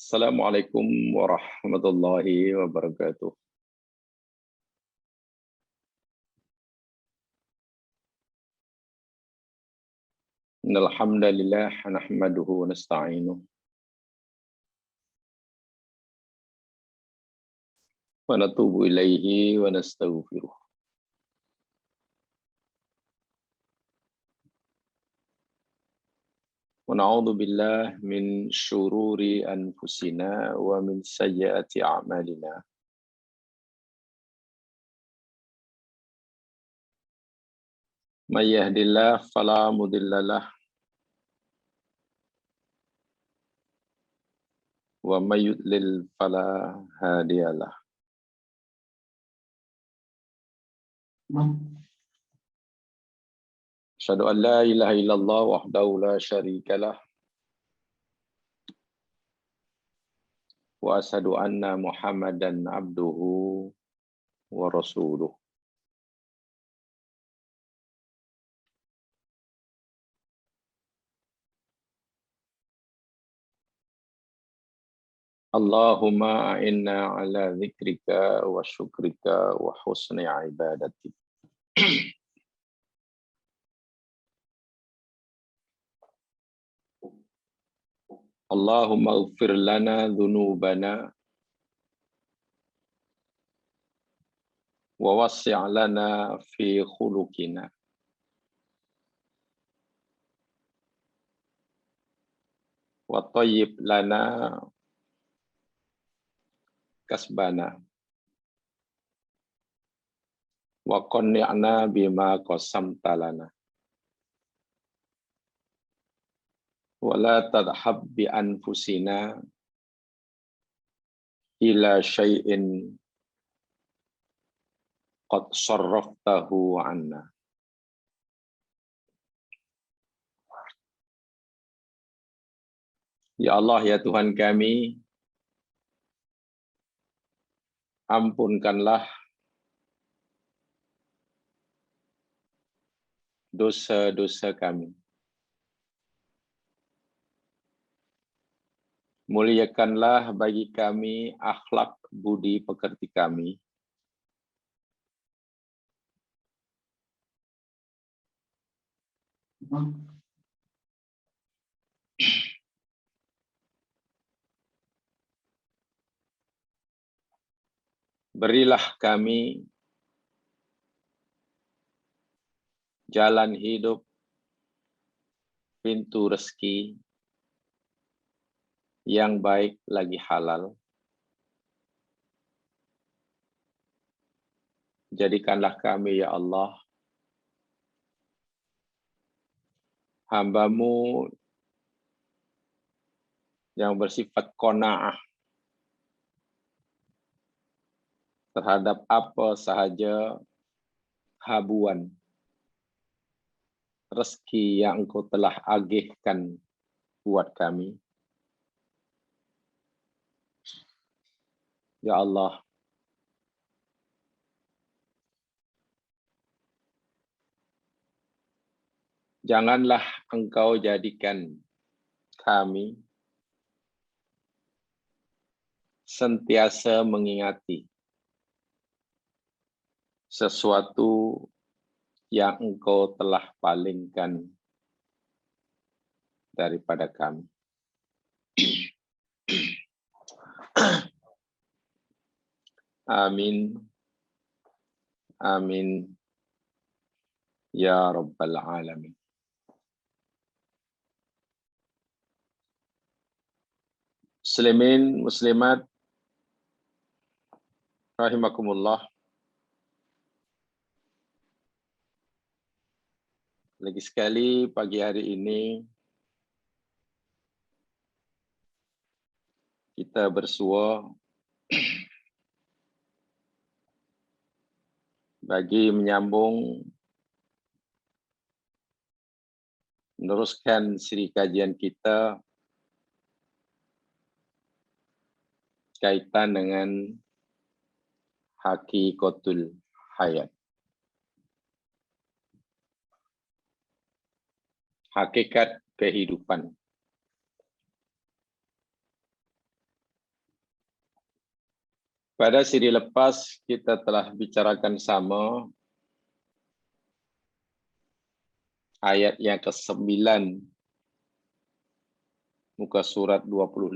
Assalamualaikum warahmatullahi wabarakatuh. Innal hamdalillah nahmaduhu wa nasta'inuhu wa natubu ilaihi wa nastaghfiruh. Wa na'udzu billahi min syururi anfusina wa min sayyiati a'malina. May yahdihillahu fala mudilla lahu wa may yudlil fala hadiya lahu. Asyhadu an la ilaha illallah wahdahu la syarika lah wa asyhadu anna Muhammadan abduhu wa rasuluh. Allahumma a'inna ala dzikrika wa syukrika wa husni ibadatik. Allahumma ighfir lana dhunubana wa wassi' lana fi khuluqina wa tayyib lana kasbana wa qanni'na bima qasamta lana wa la tadhhab bi anfusina ila syai'in qad sarraftahu 'anna. Ya Allah, ya Tuhan kami, ampunkanlah dosa-dosa kami. Muliakanlah bagi kami akhlak budi pekerti kami. Berilah kami jalan hidup, pintu rezeki yang baik lagi halal. Jadikanlah kami, ya Allah, hamba-Mu yang bersifat qanaah terhadap apa sahaja habuan rezeki yang Engkau telah agihkan buat kami. Ya Allah, janganlah Engkau jadikan kami sentiasa mengingati sesuatu yang Engkau telah palingkan daripada kami. Amin. Amin. Ya Rabbal Alamin. Muslimin, muslimat, rahimakumullah. Lagi sekali pagi hari ini kita bersua bagi menyambung meneruskan siri kajian kita kaitan dengan hakikatul hayat. Hakikat kehidupan. Pada siri lepas kita telah bicarakan sama ayat yang ke-9 muka surat 25,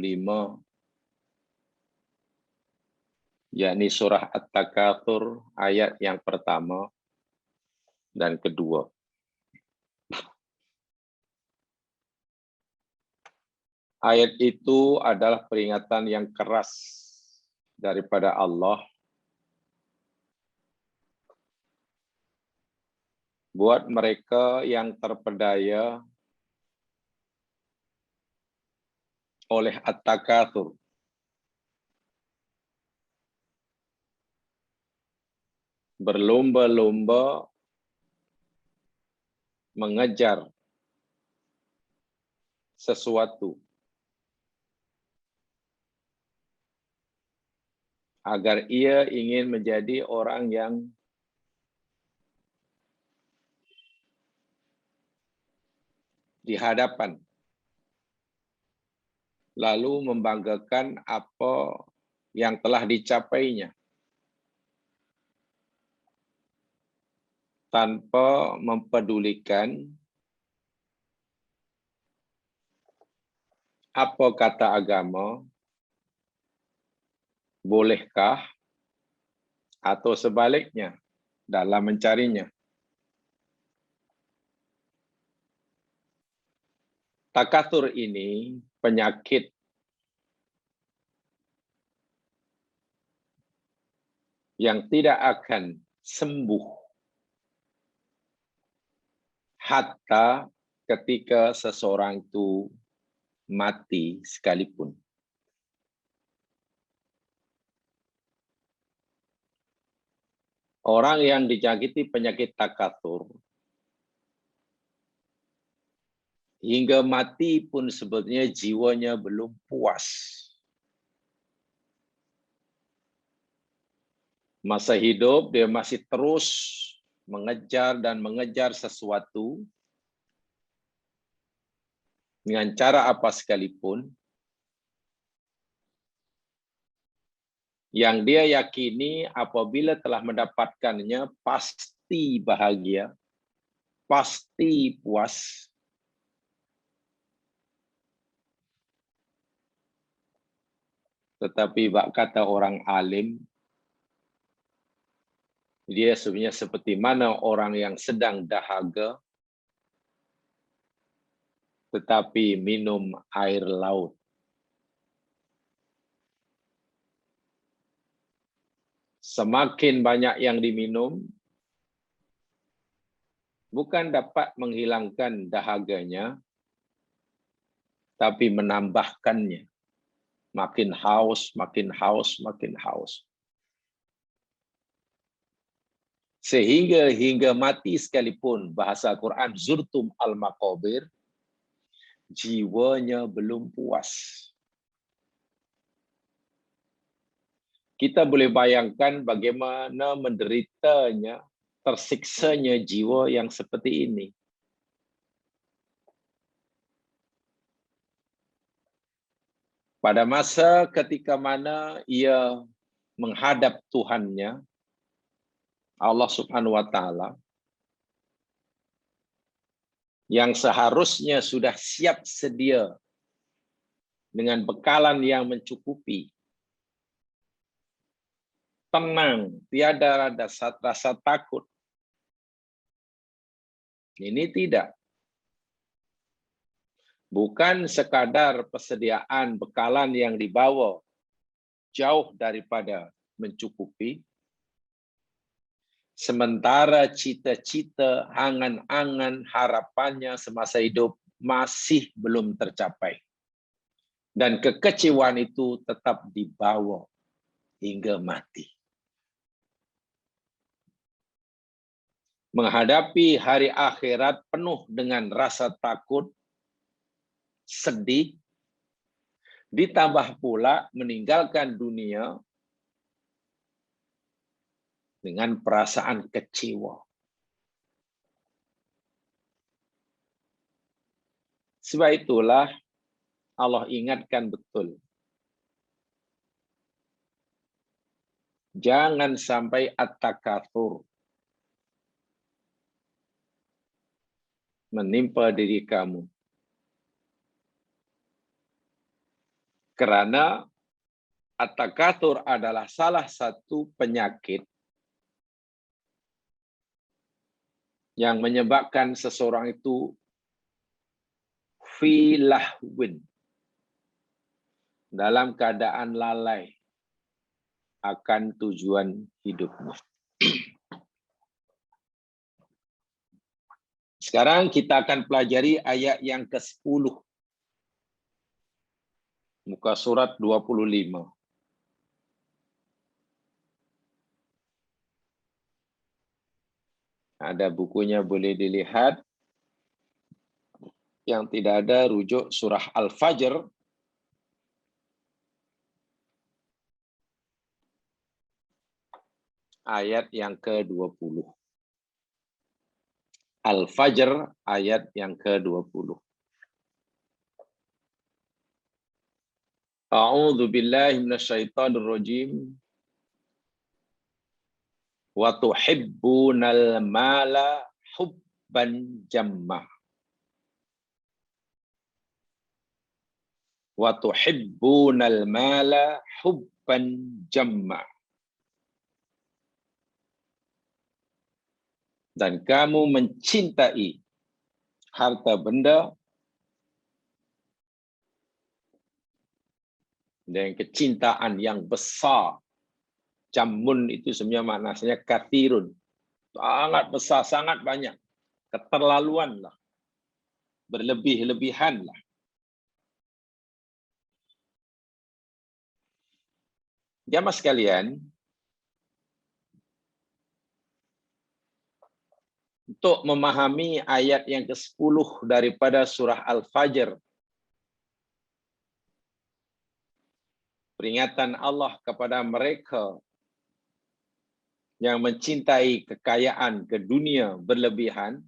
yakni surah At-Takatsur ayat yang pertama dan kedua. Ayat itu adalah peringatan yang keras daripada Allah buat mereka yang terpedaya oleh At-Takatsur. Berlomba-lomba mengejar sesuatu agar ia ingin menjadi orang yang di hadapan, lalu membanggakan apa yang telah dicapainya, tanpa mempedulikan apa kata agama, bolehkah, atau sebaliknya dalam mencarinya. Takatsur ini penyakit yang tidak akan sembuh hatta ketika seseorang itu mati sekalipun. Orang yang dijangkiti penyakit takatsur hingga mati pun sebetulnya jiwanya belum puas. Masa hidup dia masih terus mengejar dan mengejar sesuatu dengan cara apa sekalipun yang dia yakini apabila telah mendapatkannya pasti bahagia, pasti puas. Tetapi bak kata orang alim, dia sebenarnya seperti mana orang yang sedang dahaga tetapi minum air laut. Semakin banyak yang diminum, bukan dapat menghilangkan dahaganya, tapi menambahkannya. Makin haus, makin haus, makin haus. Sehingga hingga mati sekalipun, bahasa Quran, zurtum al-maqabir, jiwanya belum puas. Kita boleh bayangkan bagaimana menderitanya, tersiksanya jiwa yang seperti ini. Pada masa ketika mana ia menghadap Tuhannya, Allah Subhanahu wa Ta'ala, yang seharusnya sudah siap sedia dengan bekalan yang mencukupi, tenang, tiada rasa takut. Ini tidak. Bukan sekadar persediaan bekalan yang dibawa jauh daripada mencukupi, sementara cita-cita, angan-angan, harapannya semasa hidup masih belum tercapai. Dan kekecewaan itu tetap dibawa hingga mati. Menghadapi hari akhirat penuh dengan rasa takut, sedih, ditambah pula meninggalkan dunia dengan perasaan kecewa. Sebab itulah Allah ingatkan betul. Jangan sampai at-takatsur menimpa diri kamu. Karena at-takatsur adalah salah satu penyakit yang menyebabkan seseorang itu fi lahwin, dalam keadaan lalai akan tujuan hidupnya. Sekarang kita akan pelajari ayat yang ke-10. Muka surat 25. Ada bukunya boleh dilihat. Yang tidak ada rujuk surah Al-Fajr. Ayat yang ke-20. Al-Fajr ayat yang ke-20. A'udzu billahi minasyaitonir rajim. Wa tuhibbunal mala hubban jamma. Wa tuhibbunal mala hubban jamma. Dan kamu mencintai harta benda dan kecintaan yang besar. Jammun itu sebenarnya maknanya kathirun. Sangat besar, sangat banyak. Keterlaluan lah. Berlebih-lebihan lah. Jamaah sekalian, untuk memahami ayat yang ke-10 daripada surah Al-Fajr, peringatan Allah kepada mereka yang mencintai kekayaan ke dunia berlebihan,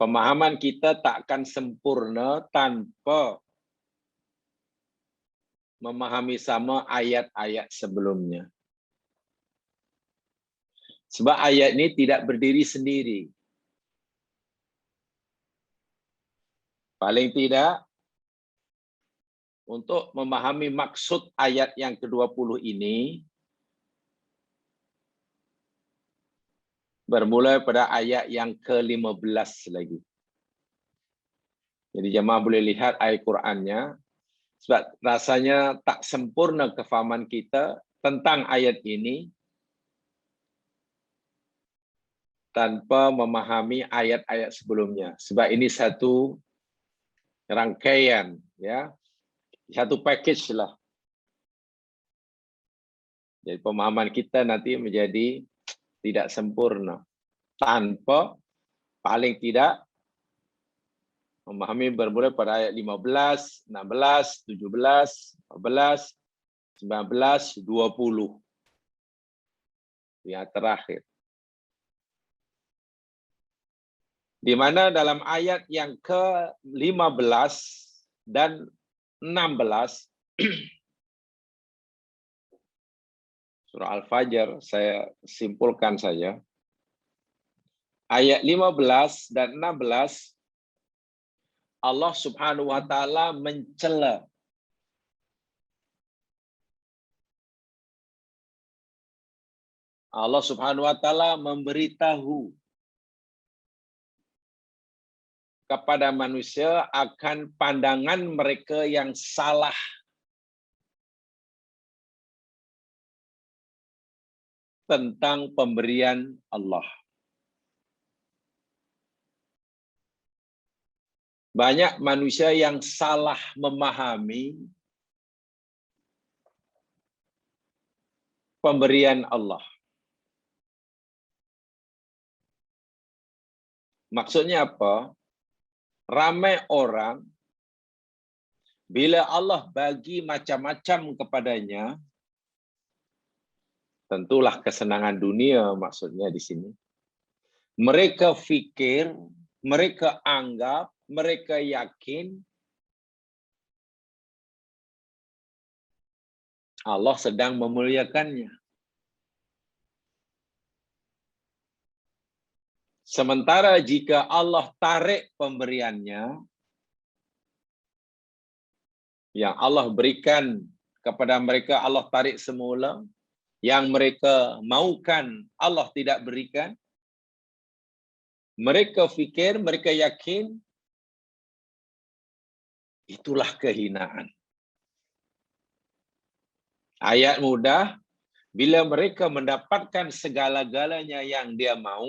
pemahaman kita tak akan sempurna tanpa memahami sama ayat-ayat sebelumnya. Sebab ayat ini tidak berdiri sendiri. Paling tidak, untuk memahami maksud ayat yang ke-20 ini, bermula pada ayat yang ke-15 lagi. Jadi jemaah boleh lihat ayat Qurannya, sebab rasanya tak sempurna kefahaman kita tentang ayat ini tanpa memahami ayat-ayat sebelumnya. Sebab ini satu rangkaian, ya, satu package lah. Jadi pemahaman kita nanti menjadi tidak sempurna tanpa paling tidak memahami bermula pada ayat 15, 16, 17, 18, 19, 20. Yang terakhir. Di mana dalam ayat yang ke-15 dan 16 surah Al-Fajr, saya simpulkan saja. Ayat 15 dan 16 Allah Subhanahu wa taala mencela Allah Subhanahu wa taala memberitahu kepada manusia akan pandangan mereka yang salah tentang pemberian Allah. Banyak manusia yang salah memahami pemberian Allah. Maksudnya apa? Ramai orang, bila Allah bagi macam-macam kepadanya, tentulah kesenangan dunia maksudnya di sini. Mereka fikir, mereka anggap, mereka yakin Allah sedang memuliakannya. Sementara jika Allah tarik pemberiannya, yang Allah berikan kepada mereka, Allah tarik semula, yang mereka maukan Allah tidak berikan, mereka fikir, mereka yakin, itulah kehinaan. Ayat mudah, bila mereka mendapatkan segala-galanya yang dia mau,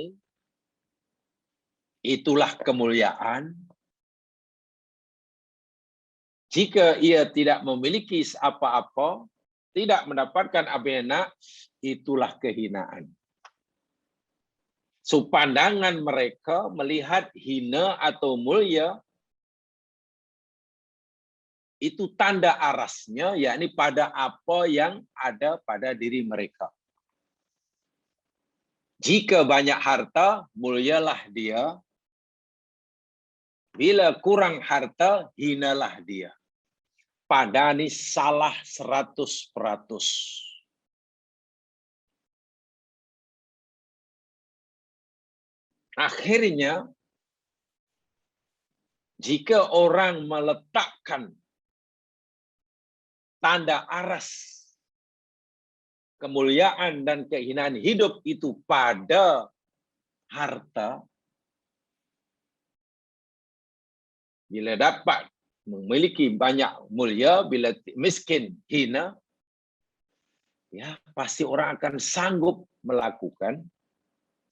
itulah kemuliaan. Jika ia tidak memiliki apa-apa, tidak mendapatkan apa yang nak, itulah kehinaan. So, pandangan mereka melihat hina atau mulia, itu tanda arasnya, yakni pada apa yang ada pada diri mereka. Jika banyak harta, mulialah dia. Bila kurang harta, hinalah dia. Padani salah 100%. Akhirnya, jika orang meletakkan tanda aras kemuliaan dan kehinaan hidup itu pada harta, bila dapat memiliki banyak mulia, bila miskin, hina, ya pasti orang akan sanggup melakukan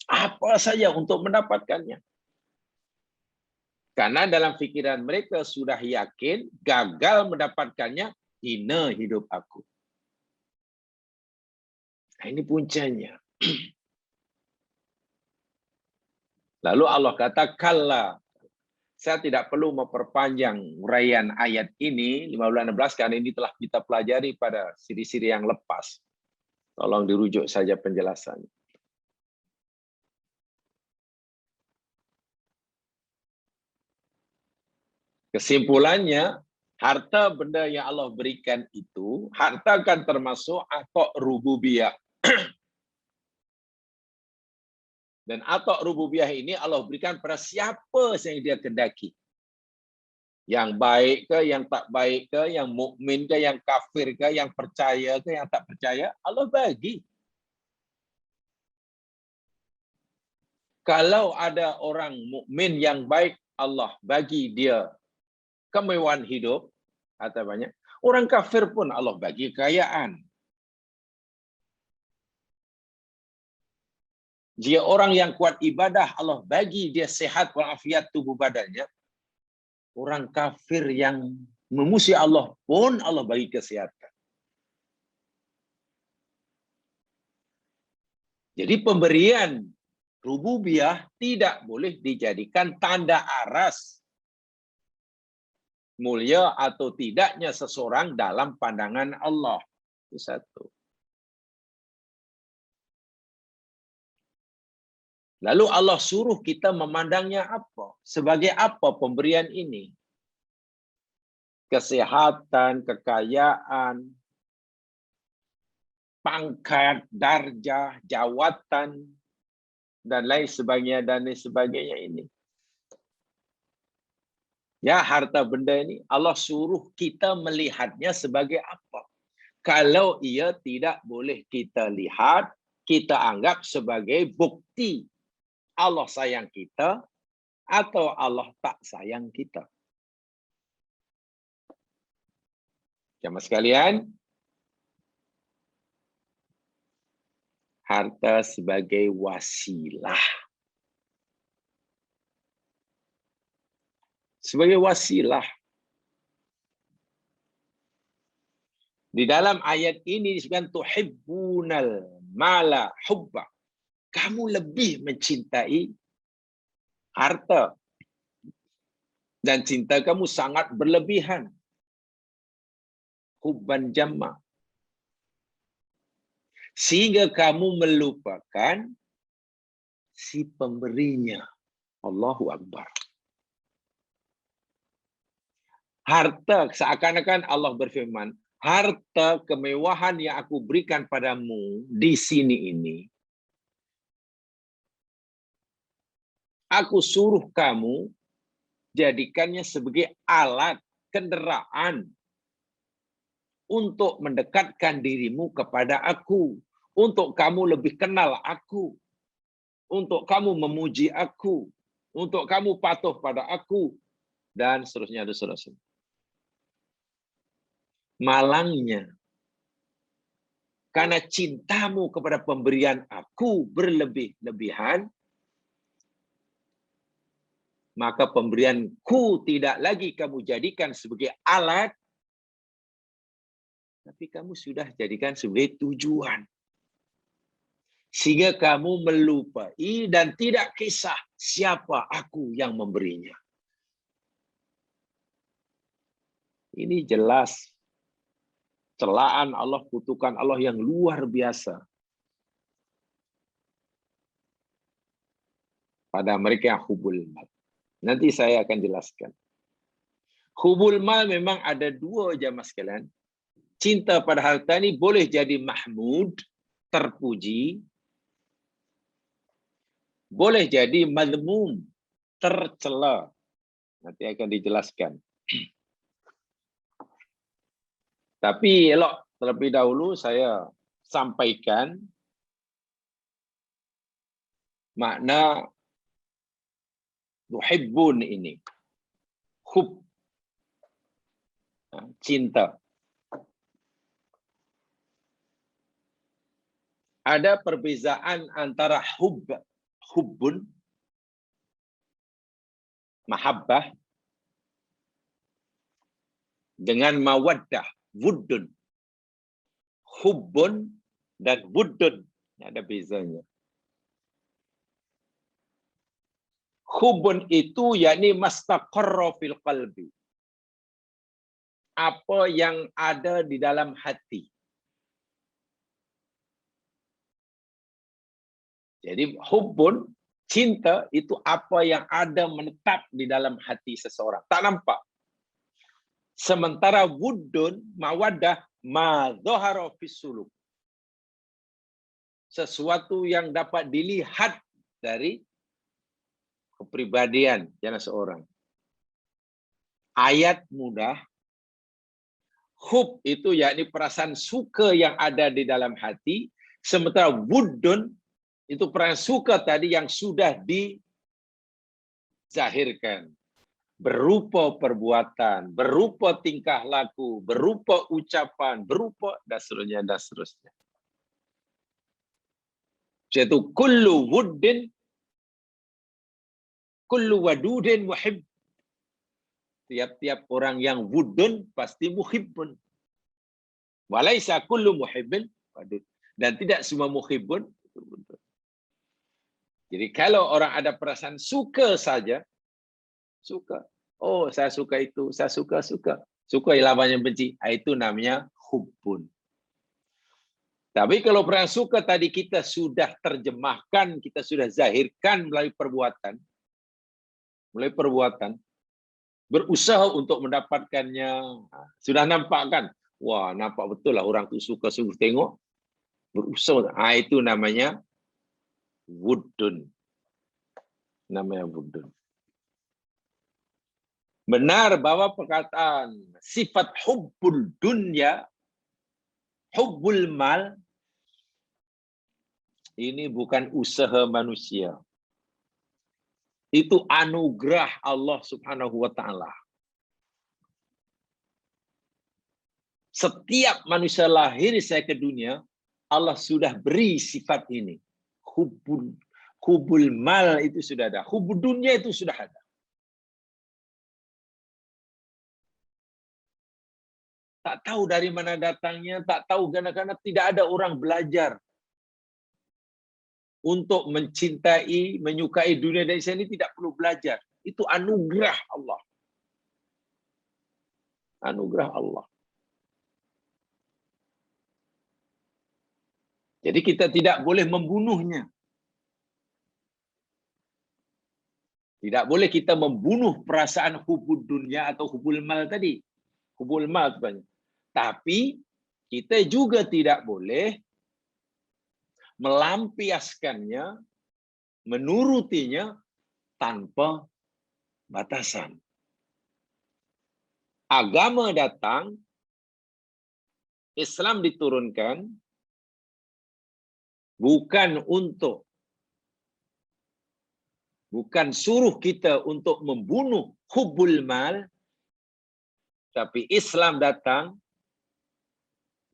apa saja untuk mendapatkannya. Karena dalam fikiran mereka sudah yakin gagal mendapatkannya, hina hidup aku. Nah, ini puncanya. Lalu Allah kata, kalla. Saya tidak perlu memperpanjang uraian ayat ini, 15-16, karena ini telah kita pelajari pada siri-siri yang lepas. Tolong dirujuk saja penjelasannya. Kesimpulannya, harta benda yang Allah berikan itu, harta akan termasuk atok rububiyah. Dan atok rububiyah ini Allah berikan pada siapa yang dia kendaki. Yang baik ke, yang tak baik ke, yang mukmin ke, yang kafir ke, yang percaya ke, yang tak percaya, Allah bagi. Kalau ada orang mukmin yang baik, Allah bagi dia kemewahan hidup, atau banyak. Orang kafir pun Allah bagi kekayaan. Jika orang yang kuat ibadah, Allah bagi dia sehat walafiat tubuh badannya. Orang kafir yang memusuhi Allah pun Allah bagi kesehatan. Jadi pemberian rububiyah tidak boleh dijadikan tanda aras mulia atau tidaknya seseorang dalam pandangan Allah. Itu satu. Lalu Allah suruh kita memandangnya apa? Sebagai apa pemberian ini? Kesehatan, kekayaan, pangkat, darjah, jawatan, dan lain sebagainya ini. Ya, harta benda ini Allah suruh kita melihatnya sebagai apa? Kalau ia tidak boleh kita lihat, kita anggap sebagai bukti Allah sayang kita atau Allah tak sayang kita. Jamaah sekalian, harta sebagai wasilah. Sebagai wasilah. Di dalam ayat ini disebutkan tuhibbunal mala hubba. Kamu lebih mencintai harta. Dan cinta kamu sangat berlebihan. Hubban jamma. Sehingga kamu melupakan si pemberinya. Allahu Akbar. Harta, seakan-akan Allah berfirman, harta kemewahan yang aku berikan padamu di sini ini, aku suruh kamu jadikannya sebagai alat kendaraan untuk mendekatkan dirimu kepada aku, untuk kamu lebih kenal aku, untuk kamu memuji aku, untuk kamu patuh pada aku, dan seterusnya dan seterusnya. Malangnya, karena cintamu kepada pemberian aku berlebih-lebihan, maka pemberianku tidak lagi kamu jadikan sebagai alat, tapi kamu sudah jadikan sebagai tujuan. Sehingga kamu melupai dan tidak kisah siapa aku yang memberinya. Ini jelas celaan Allah, kutukan Allah yang luar biasa pada mereka yang hubul mal. Nanti saya akan jelaskan. Hubul mal memang ada dua, jamaah sekalian. Cinta pada harta ini boleh jadi mahmud, terpuji, boleh jadi madmum, tercela. Nanti akan dijelaskan. Tapi elok terlebih dahulu saya sampaikan makna tuhibbun ini. Hub, cinta. Ada perbezaan antara hubbun, mahabbah, dengan mawaddah, wuddun. Hubbun dan wuddun, ada bezanya. Hubbun itu yakni mastaqarra fil qalbi. Apa yang ada di dalam hati. Jadi hubbun, cinta itu apa yang ada menetap di dalam hati seseorang. Tak nampak. Sementara wuddun, mawaddah, ma dhahara fis suluk. Sesuatu yang dapat dilihat dari kepribadian jana seorang. Ayat mudah. Hub itu yakni perasaan suka yang ada di dalam hati. Sementara wuddun itu perasaan suka tadi yang sudah dizahirkan. Berupa perbuatan, berupa tingkah laku, berupa ucapan, berupa dan seterusnya dan seterusnya. Yaitu kullu wuddin, kullu wadudin muhib. Tiap-tiap orang yang wuddun pasti muhibbun. Walaisa kullu muhibbin wadud. Dan tidak semua muhibbun itu wuddun. Jadi kalau orang ada perasaan suka saja, suka. Oh, saya suka itu, saya suka. Suka lawan yang benci. Itu namanya hubbun. Tapi kalau perasaan suka tadi kita sudah terjemahkan, kita sudah zahirkan melalui perbuatan. Berusaha untuk mendapatkannya. Sudah nampak kan? Wah, nampak betul lah orang itu suka sungguh tengok. Berusaha. Itu namanya wuddun. Namanya wuddun. Benar bahwa perkataan sifat hubbul dunya, hubbul mal, ini bukan usaha manusia. Itu anugerah Allah Subhanahu wa taala. Setiap manusia lahir saya ke dunia, Allah sudah beri sifat ini. Hubbul mal itu sudah ada. Hubbul dunya itu sudah ada. Tak tahu dari mana datangnya, tak tahu karena tidak ada orang belajar untuk mencintai, menyukai dunia dan ini tidak perlu belajar. Itu anugerah Allah. Anugerah Allah. Jadi kita tidak boleh membunuhnya. Tidak boleh kita membunuh perasaan hubul dunia atau hubul mal tadi. Hubul mal sebenarnya. Tapi kita juga tidak boleh melampiaskannya, menurutinya tanpa batasan. Agama datang, Islam diturunkan bukan suruh kita untuk membunuh hubbul mal, tapi Islam datang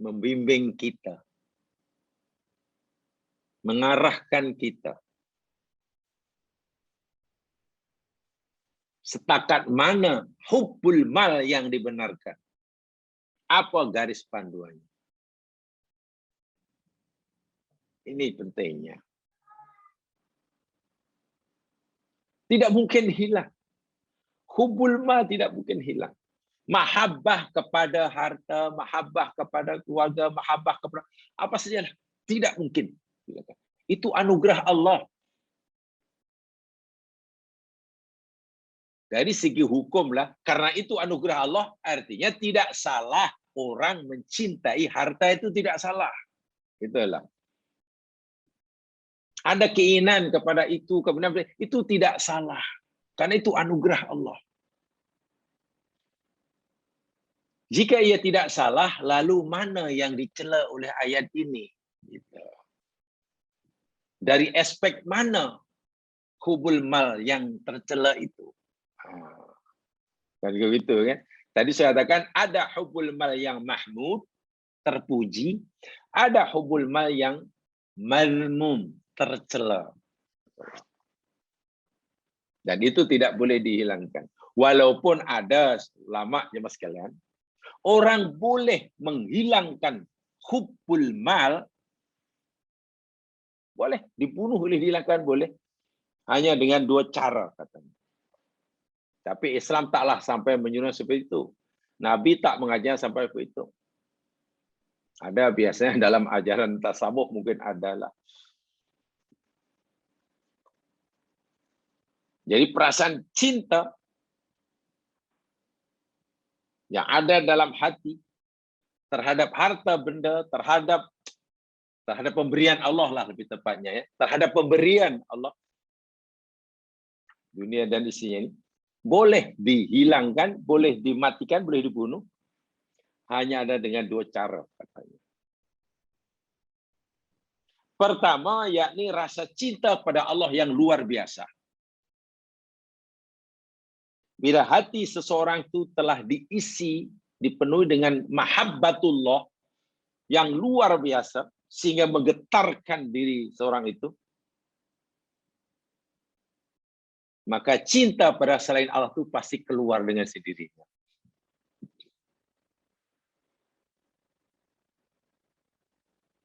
membimbing kita, mengarahkan kita. Setakat mana hubbul mal yang dibenarkan? Apa garis panduannya? Ini pentingnya. Tidak mungkin hilang. Hubbul mal tidak mungkin hilang. Mahabbah kepada harta, mahabbah kepada keluarga, mahabbah kepada apa saja tidak mungkin. Itu anugerah Allah. Dari segi hukum lah, karena itu anugerah Allah, artinya tidak salah orang mencintai harta, itu tidak salah. Itulah. Ada keinginan kepada itu, kemudian itu tidak salah. Karena itu anugerah Allah. Jika ia tidak salah, lalu mana yang dicela oleh ayat ini? Dari aspek mana hubbul mal yang tercela itu? Kan begitu kan? Tadi saya katakan ada hubbul mal yang mahmud, terpuji, ada hubbul mal yang malmum, tercela. Dan itu tidak boleh dihilangkan. Walaupun ada ulama jemaah sekalian, orang boleh menghilangkan hubbul mal, boleh dibunuh, boleh dihilangkan, boleh. Hanya dengan dua cara katanya. Tapi Islam taklah sampai menyuruh seperti itu. Nabi tak mengajar sampai seperti itu. Ada biasanya dalam ajaran tasawuf mungkin adalah. Jadi perasaan cinta yang ada dalam hati terhadap harta benda, terhadap pemberian Allah lah lebih tepatnya ya, terhadap pemberian Allah, dunia dan isinya ini, boleh dihilangkan, boleh dimatikan, boleh dibunuh, hanya ada dengan dua cara katanya. Pertama, yakni rasa cinta pada Allah yang luar biasa. Bila hati seseorang itu telah diisi, dipenuhi dengan mahabbatullah yang luar biasa, sehingga menggetarkan diri seorang itu, maka cinta pada selain Allah itu pasti keluar dengan sendirinya.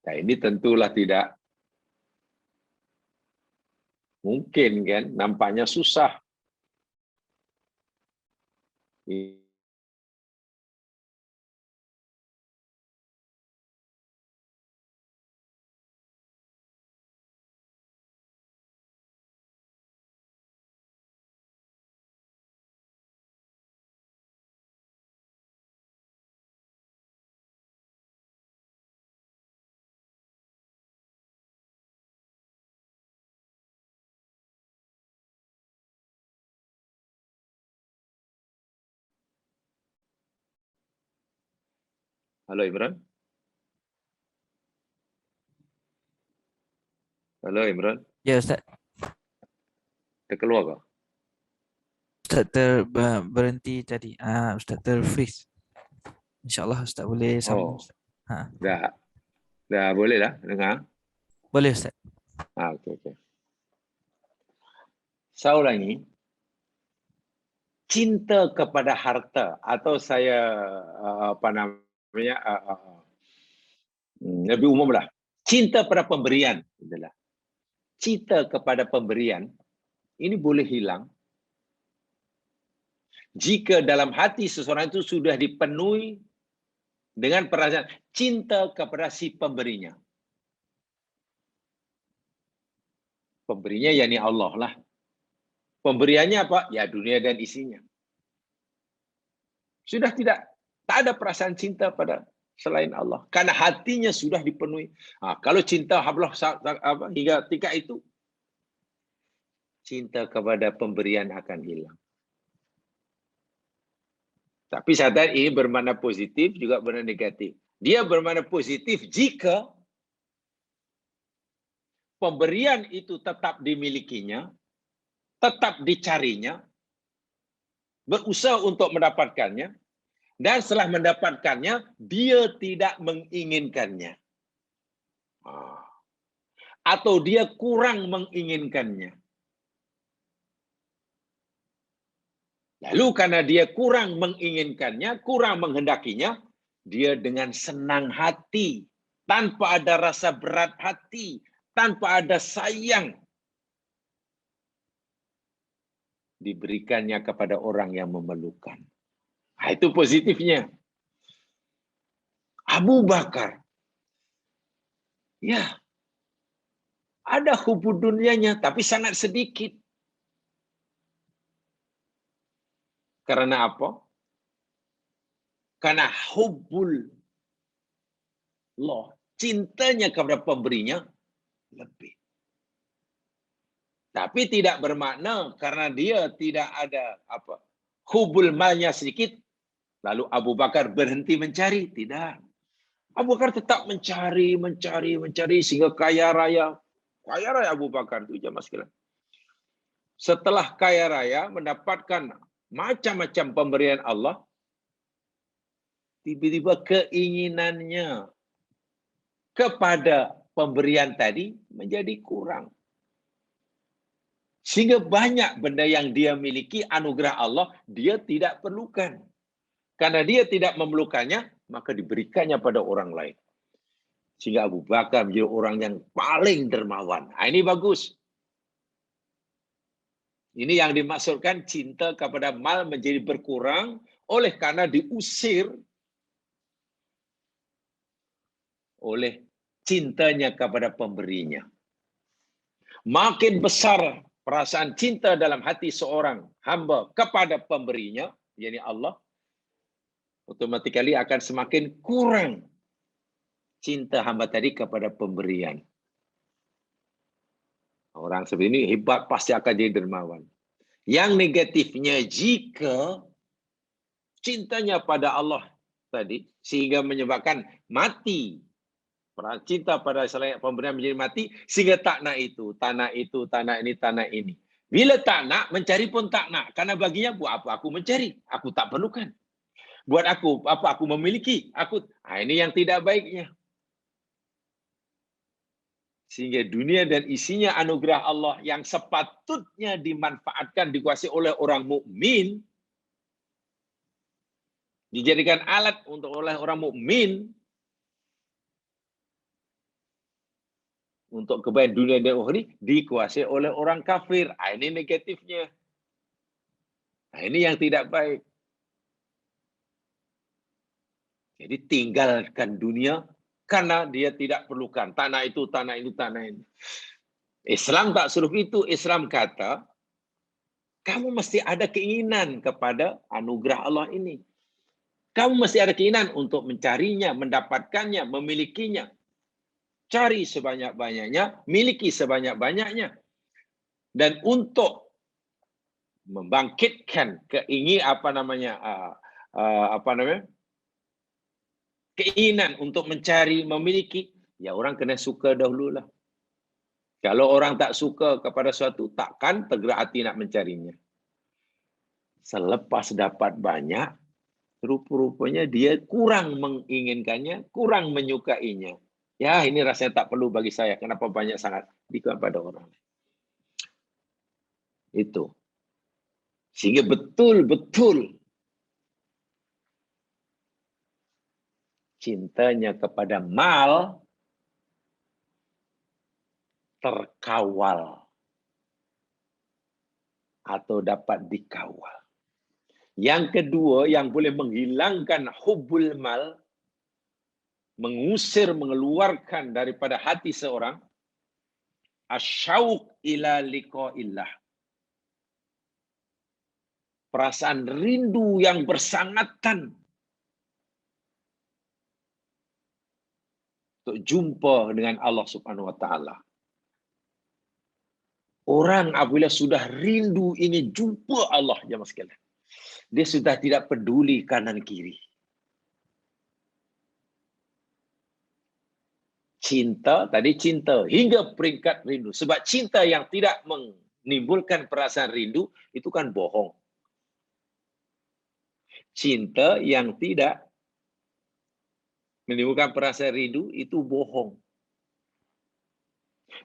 Nah, ini tentulah tidak mungkin kan, nampaknya susah. Halo Imran. Halo Imran. Ya Ustaz. Dia keluar kah? Ustaz berhenti tadi. Ustaz terfreeze. InsyaAllah Ustaz boleh sambung. Oh, dah boleh lah dengar. Boleh Ustaz. Okey. Saya ulangi. Cinta kepada harta atau saya apa namanya lebih umum lah. Cinta pada pemberian adalah. Cinta kepada pemberian ini boleh hilang jika dalam hati seseorang itu sudah dipenuhi dengan perasaan cinta kepada si pemberinya. Pemberinya yakni Allah lah. Pemberiannya apa? Ya dunia dan isinya. Sudah tidak Tak ada perasaan cinta pada selain Allah. Karena hatinya sudah dipenuhi. Kalau cinta hablah hingga tingkat itu, cinta kepada pemberian akan hilang. Tapi sadar ini bermakna positif juga bermakna negatif. Dia bermakna positif jika pemberian itu tetap dimilikinya, tetap dicarinya, berusaha untuk mendapatkannya, dan setelah mendapatkannya, dia tidak menginginkannya. Atau dia kurang menginginkannya. Lalu karena dia kurang menginginkannya, kurang menghendakinya, dia dengan senang hati, tanpa ada rasa berat hati, tanpa ada sayang, diberikannya kepada orang yang memerlukan. Itu positifnya. Abu Bakar, ya, ada hubud dunianya, tapi sangat sedikit. Karena apa? Karena hubbul Allah, cintanya kepada pemberinya lebih. Tapi tidak bermakna karena dia tidak ada hubbul malnya sedikit, lalu Abu Bakar berhenti mencari. Tidak. Abu Bakar tetap mencari sehingga kaya raya. Kaya raya Abu Bakar itu jamaah sekalian. Setelah kaya raya mendapatkan macam-macam pemberian Allah, tiba-tiba keinginannya kepada pemberian tadi menjadi kurang. Sehingga banyak benda yang dia miliki, anugerah Allah, dia tidak perlukan. Karena dia tidak memerlukannya, maka diberikannya pada orang lain. Sehingga Abu Bakar menjadi orang yang paling dermawan. Ini bagus. Ini yang dimaksudkan cinta kepada mal menjadi berkurang oleh karena diusir oleh cintanya kepada pemberinya. Makin besar perasaan cinta dalam hati seorang hamba kepada pemberinya, yakni Allah, otomatikali akan semakin kurang cinta hamba tadi kepada pemberian. Orang seperti ini hebat, pasti akan jadi dermawan. Yang negatifnya, jika cintanya pada Allah tadi sehingga menyebabkan mati, cinta pada selain pemberian menjadi mati, sehingga tak nak itu, tanah itu, tanah ini, tanah ini. Bila tak nak, mencari pun tak nak. Karena baginya, buat apa aku mencari? Aku tak perlukan. Buat aku, apa aku memiliki? Ini yang tidak baiknya. Sehingga dunia dan isinya anugerah Allah yang sepatutnya dimanfaatkan, dikuasai oleh orang mukmin, dijadikan alat untuk oleh orang mukmin untuk kebaikan dunia dan akhirat, dikuasai oleh orang kafir. Ini negatifnya. Ini yang tidak baik. Jadi tinggalkan dunia karena dia tidak perlukan. Tanah itu, tanah ini, tanah ini. Islam tak suruh itu. Islam kata, kamu mesti ada keinginan kepada anugerah Allah ini. Kamu mesti ada keinginan untuk mencarinya, mendapatkannya, memilikinya. Cari sebanyak-banyaknya, miliki sebanyak-banyaknya. Dan untuk membangkitkan keinginan untuk mencari, memiliki, ya orang kena suka dahululah. Kalau orang tak suka kepada suatu, takkan tergerak hati nak mencarinya. Selepas dapat banyak, rupa-rupanya dia kurang menginginkannya, kurang menyukainya. Ya, ini rasanya tak perlu bagi saya. Kenapa banyak sangat kepada orang. Itu. Sehingga betul-betul cintanya kepada mal terkawal atau dapat dikawal. Yang kedua yang boleh menghilangkan hubbul mal, mengusir, mengeluarkan daripada hati seorang, asyauq ila liqa'illah. Perasaan rindu yang bersangatan untuk jumpa dengan Allah Subhanahu wa taala. Orang apabila sudah rindu ingin jumpa Allah, jemaah sekalian, dia sudah tidak peduli kanan kiri. Cinta, tadi cinta hingga peringkat rindu. Sebab cinta yang tidak menimbulkan perasaan rindu, itu kan bohong. Cinta yang tidak menimbulkan perasaan rindu, itu bohong.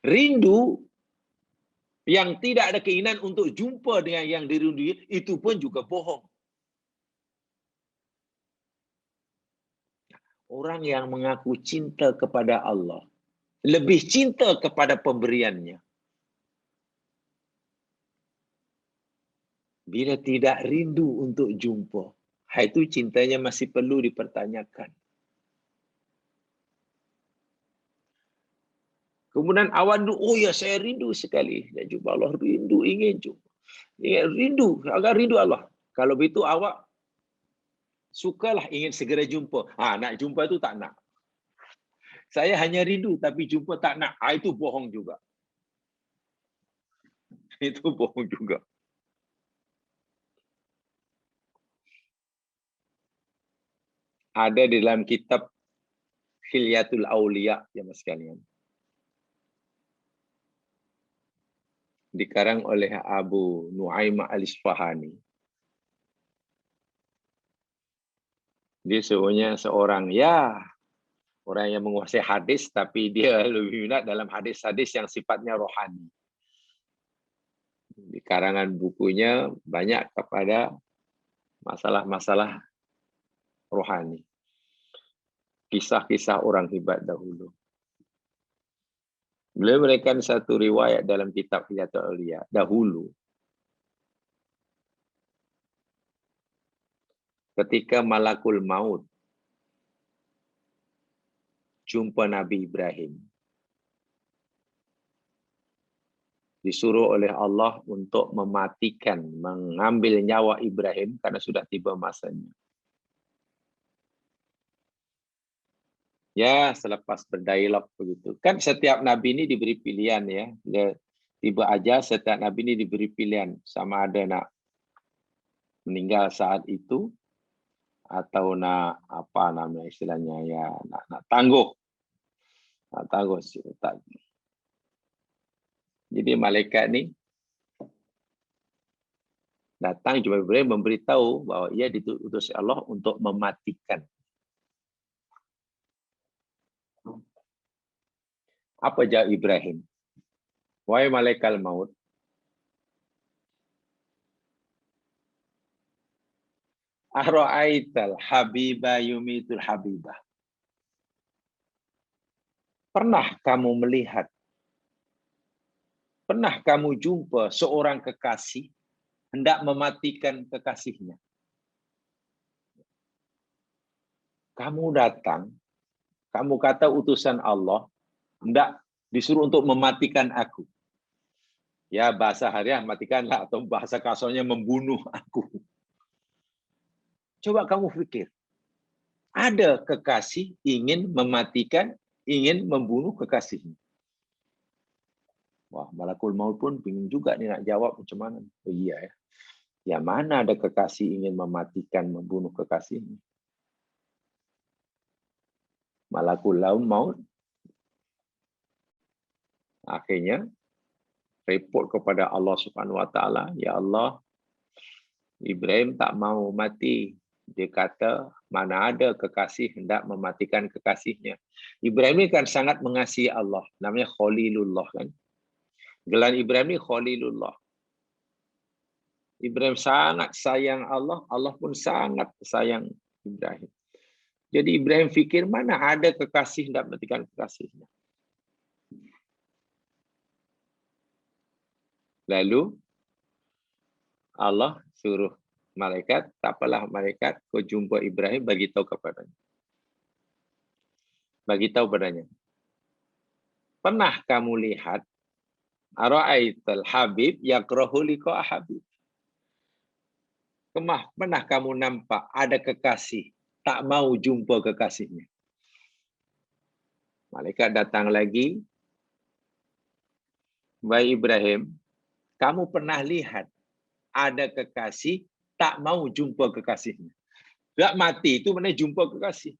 Rindu yang tidak ada keinginan untuk jumpa dengan yang dirindui, itu pun juga bohong. Orang yang mengaku cinta kepada Allah, lebih cinta kepada pemberiannya. Bila tidak rindu untuk jumpa, itu cintanya masih perlu dipertanyakan. Kemudian awak rindu, oh ya saya rindu sekali. Dan jumpa Allah, rindu, ingin jumpa. Rindu, agak rindu Allah. Kalau begitu awak sukalah ingin segera jumpa. Nak jumpa itu tak nak. Saya hanya rindu tapi jumpa tak nak. Itu bohong juga. Itu bohong juga. Ada di dalam kitab Hilyatul Auliya, ya mas sekalian. Dikarang oleh Abu Nu'aim al-Isfahani. Dia seorang orang yang menguasai hadis, tapi dia lebih minat dalam hadis-hadis yang sifatnya rohani. Di karangan bukunya banyak kepada masalah-masalah rohani. Kisah-kisah orang hebat dahulu. Beliau memberikan satu riwayat dalam kitab Hilyatul Auliya dahulu. Ketika Malakul Maut jumpa Nabi Ibrahim, disuruh oleh Allah untuk mematikan, mengambil nyawa Ibrahim karena sudah tiba masanya. Ya, selepas berdialog begitu. Kan setiap Nabi ini diberi pilihan ya. Dia tiba aja setiap Nabi ini diberi pilihan. Sama ada nak meninggal saat itu, atau nak apa namanya istilahnya ya, nak tangguh. Nak tangguh. Jadi malaikat ni datang cuma memberitahu bahwa ia diutus Allah untuk mematikan. Apa jawab Ibrahim? Wahai malaikat maut, ara'aital habiba yumitul habibah. Pernah kamu melihat, pernah kamu jumpa seorang kekasih hendak mematikan kekasihnya? Kamu datang, kamu kata utusan Allah, hendak disuruh untuk mematikan aku. Ya bahasa hariah matikanlah, atau bahasa kasarnya membunuh aku. Coba kamu pikir, ada kekasih ingin mematikan, ingin membunuh kekasihnya. Wah, Malakul Maut pun bingung juga nih nak jawab macam mana. Oh iya ya. Ya mana ada kekasih ingin mematikan, membunuh kekasihnya. Malakul Maut akhirnya report kepada Allah Subhanahu wa taala, ya Allah, Ibrahim tak mau mati. Dia kata, mana ada kekasih hendak mematikan kekasihnya. Ibrahim ini kan sangat mengasihi Allah. Namanya Khalilullah kan. Gelar Ibrahim ini Khalilullah. Ibrahim sangat sayang Allah. Allah pun sangat sayang Ibrahim. Jadi Ibrahim fikir, mana ada kekasih hendak mematikan kekasihnya. Lalu Allah suruh malaikat, tak apalah malaikat, kau jumpa Ibrahim, bagi tahu kepadanya. Bagi tahu padanya. Pernah kamu lihat ara'aital habib yakrahu liqa habib? Pernah kamu nampak ada kekasih tak mau jumpa kekasihnya? Malaikat datang lagi. Wahai Ibrahim, kamu pernah lihat ada kekasih tak mau jumpa kekasihnya. Tak mati itu mana jumpa kekasih.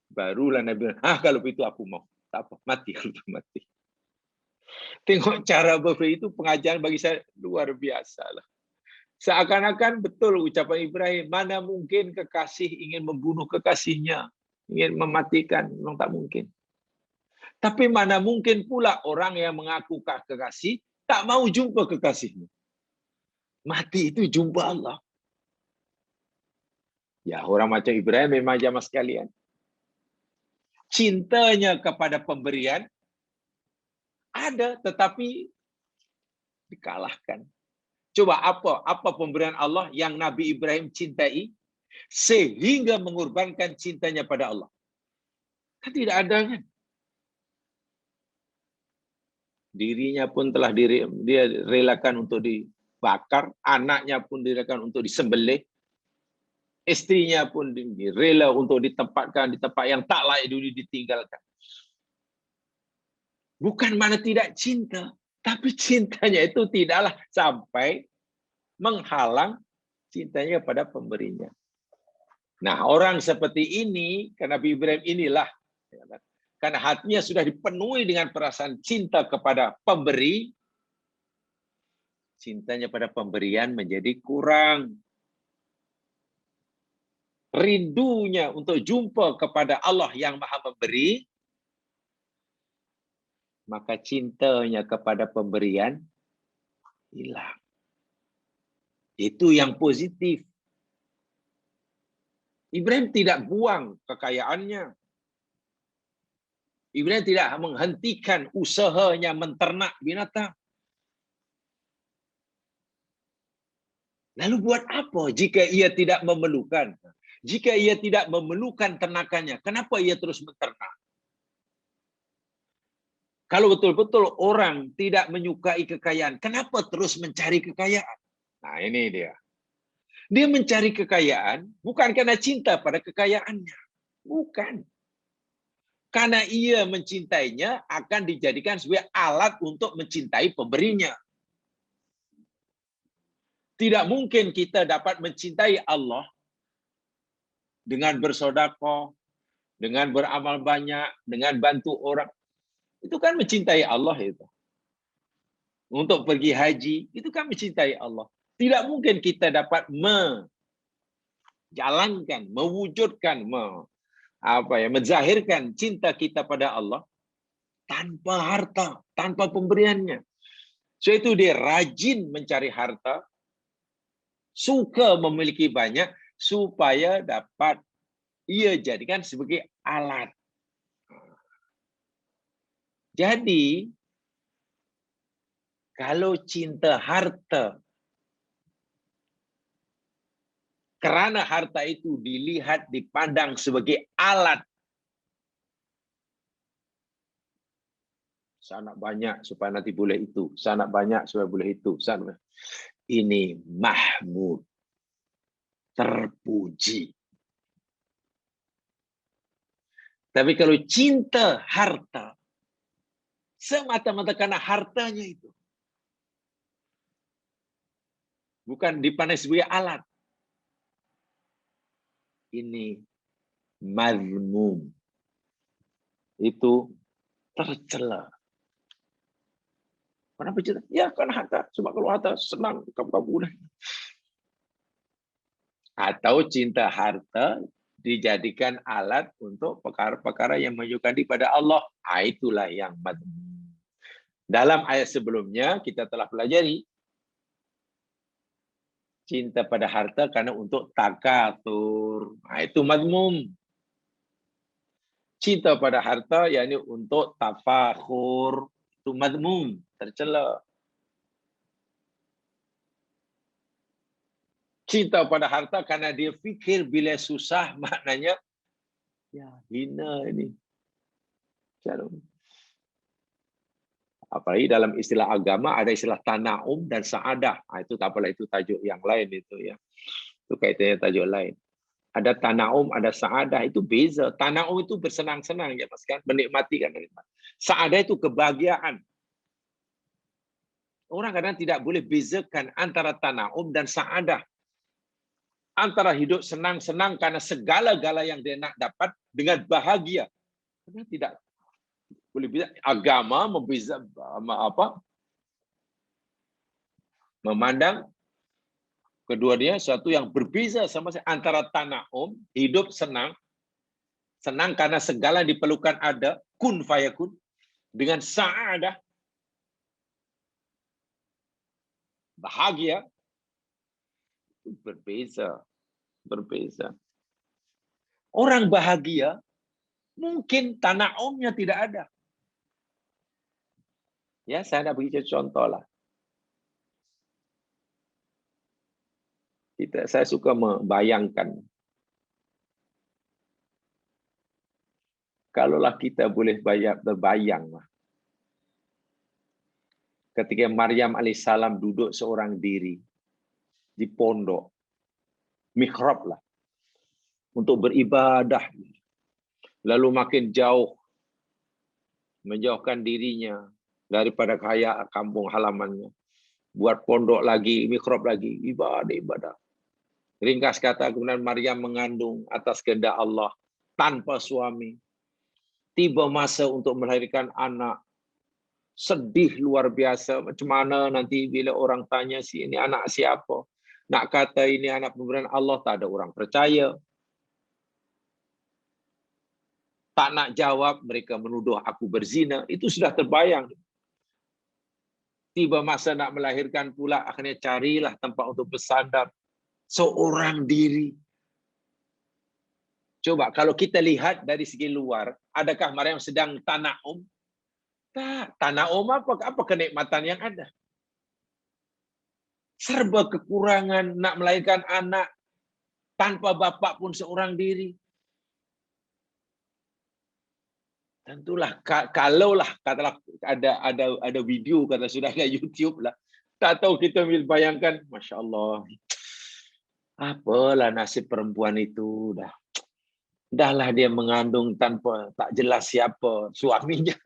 Barulah Nabi bilang, kalau itu aku mau. Tak apa, mati kalau itu mati. Tengok cara berpikir itu pengajaran bagi saya luar biasa lah. Seakan-akan betul ucapan Ibrahim, mana mungkin kekasih ingin membunuh kekasihnya, ingin mematikan, memang tak mungkin. Tapi mana mungkin pula orang yang mengaku kekasih tak mau jumpa kekasihnya. Mati itu jumpa Allah. Ya, orang macam Ibrahim memang jamaah sekalian. Cintanya kepada pemberian ada, tetapi dikalahkan. Coba apa pemberian Allah yang Nabi Ibrahim cintai sehingga mengorbankan cintanya pada Allah? Kan tidak ada kan? Dirinya pun telah dia relakan untuk dibakar, anaknya pun direlakan untuk disembelih, istrinya pun rela untuk ditempatkan di tempat yang tak layak dulu ditinggalkan. Bukan mana tidak cinta, tapi cintanya itu tidaklah sampai menghalang cintanya pada pemberinya. Nah, orang seperti ini, karena Nabi Ibrahim inilah, karena hatinya sudah dipenuhi dengan perasaan cinta kepada pemberi, cintanya pada pemberian menjadi kurang. Rindunya untuk jumpa kepada Allah yang Maha Memberi, maka cintanya kepada pemberian hilang. Itu yang positif. Ibrahim tidak buang kekayaannya. Ibrahim tidak menghentikan usahanya menternak binatang. Lalu buat apa jika ia tidak memerlukan? Jika ia tidak memerlukan ternakannya, kenapa ia terus menternak? Kalau betul-betul orang tidak menyukai kekayaan, kenapa terus mencari kekayaan? Nah, ini dia. Dia mencari kekayaan bukan karena cinta pada kekayaannya. Bukan. Karena ia mencintainya akan dijadikan sebagai alat untuk mencintai pemberinya. Tidak mungkin kita dapat mencintai Allah dengan bersedekah, dengan beramal banyak, dengan bantu orang. Itu kan mencintai Allah itu. Untuk pergi haji, itu kan mencintai Allah. Tidak mungkin kita dapat menjalankan, mewujudkan, menzahirkan cinta kita pada Allah tanpa harta, tanpa pemberiannya. So itu dia rajin mencari harta, suka memiliki banyak supaya dapat ia jadikan sebagai alat. Jadi kalau cinta harta karena harta itu dilihat, dipandang sebagai alat. Saya nak banyak supaya nanti boleh itu. Saya nak banyak supaya boleh itu. Ini mahmud. Terpuji. Tapi kalau cinta harta, semata-mata karena hartanya itu. Bukan dipandang sebagai alat. Ini mazmum. Itu tercela. Kenapa cinta? Ya karena harta. Sebab kalau harta senang kamu. Atau cinta harta dijadikan alat untuk perkara-perkara yang menyukai pada Allah. Itulah yang mazmum. Dalam ayat sebelumnya kita telah pelajari cinta pada harta karena untuk takatur. Itu mazmum. Cinta pada harta yakni untuk tafakhur. Itu mazmum, tercela. Cinta pada harta karena dia fikir bila susah maknanya ya hina ini. Apalagi dalam istilah agama ada istilah tanaum dan saadah. Itu tak apalah, itu tajuk yang lain itu ya. Itu kaitannya tajuk lain. Ada tanaum, ada saadah, itu beza. Tanaum itu bersenang-senang ya Mas kan, menikmati kan. Saadah itu kebahagiaan. Orang kadang tidak boleh bezakan antara tanaum dan saadah. Antara hidup senang-senang karena segala-gala yang dia nak dapat dengan bahagia. Karena tidak boleh bisa agama membeza apa? Memandang kedua-duanya suatu yang berbeza sama antara tanaum, hidup senang, senang karena segala yang diperlukan ada, kun fayakun, dengan sa'adah, bahagia, itu berbeza. Berbeza. Orang bahagia, mungkin tanaumnya tidak ada. Ya, saya nak bagi contoh lah. Saya suka membayangkan. Kalaulah kita boleh berbayang. Ketika Maryam alaihissalam duduk seorang diri di pondok. Mihrab lah. Untuk beribadah. Lalu makin jauh. Menjauhkan dirinya daripada kaya kampung halamannya. Buat pondok lagi, mihrab lagi. Ibadah. Ringkas kata, kemudian Maryam mengandung atas kehendak Allah tanpa suami. Tiba masa untuk melahirkan anak. Sedih luar biasa. Macam mana nanti bila orang tanya ini anak siapa? Nak kata ini anak pemberian Allah, tak ada orang percaya. Tak nak jawab, mereka menuduh aku berzina. Itu sudah terbayang. Tiba masa nak melahirkan pula, akhirnya carilah tempat untuk bersandar. Seorang diri. Coba kalau kita lihat dari segi luar, adakah Maryam sedang tanaum? Tak, tanaum apa kenikmatan yang ada? Serba kekurangan, nak melahirkan anak tanpa bapak pun seorang diri. Tentulah kalaulah katalah ada video, kata sudah ada YouTube lah. Tak tahu kita bayangkan, Masya Allah. Apalah nasib perempuan itu dah. Dahlah dia mengandung tanpa tak jelas siapa suaminya.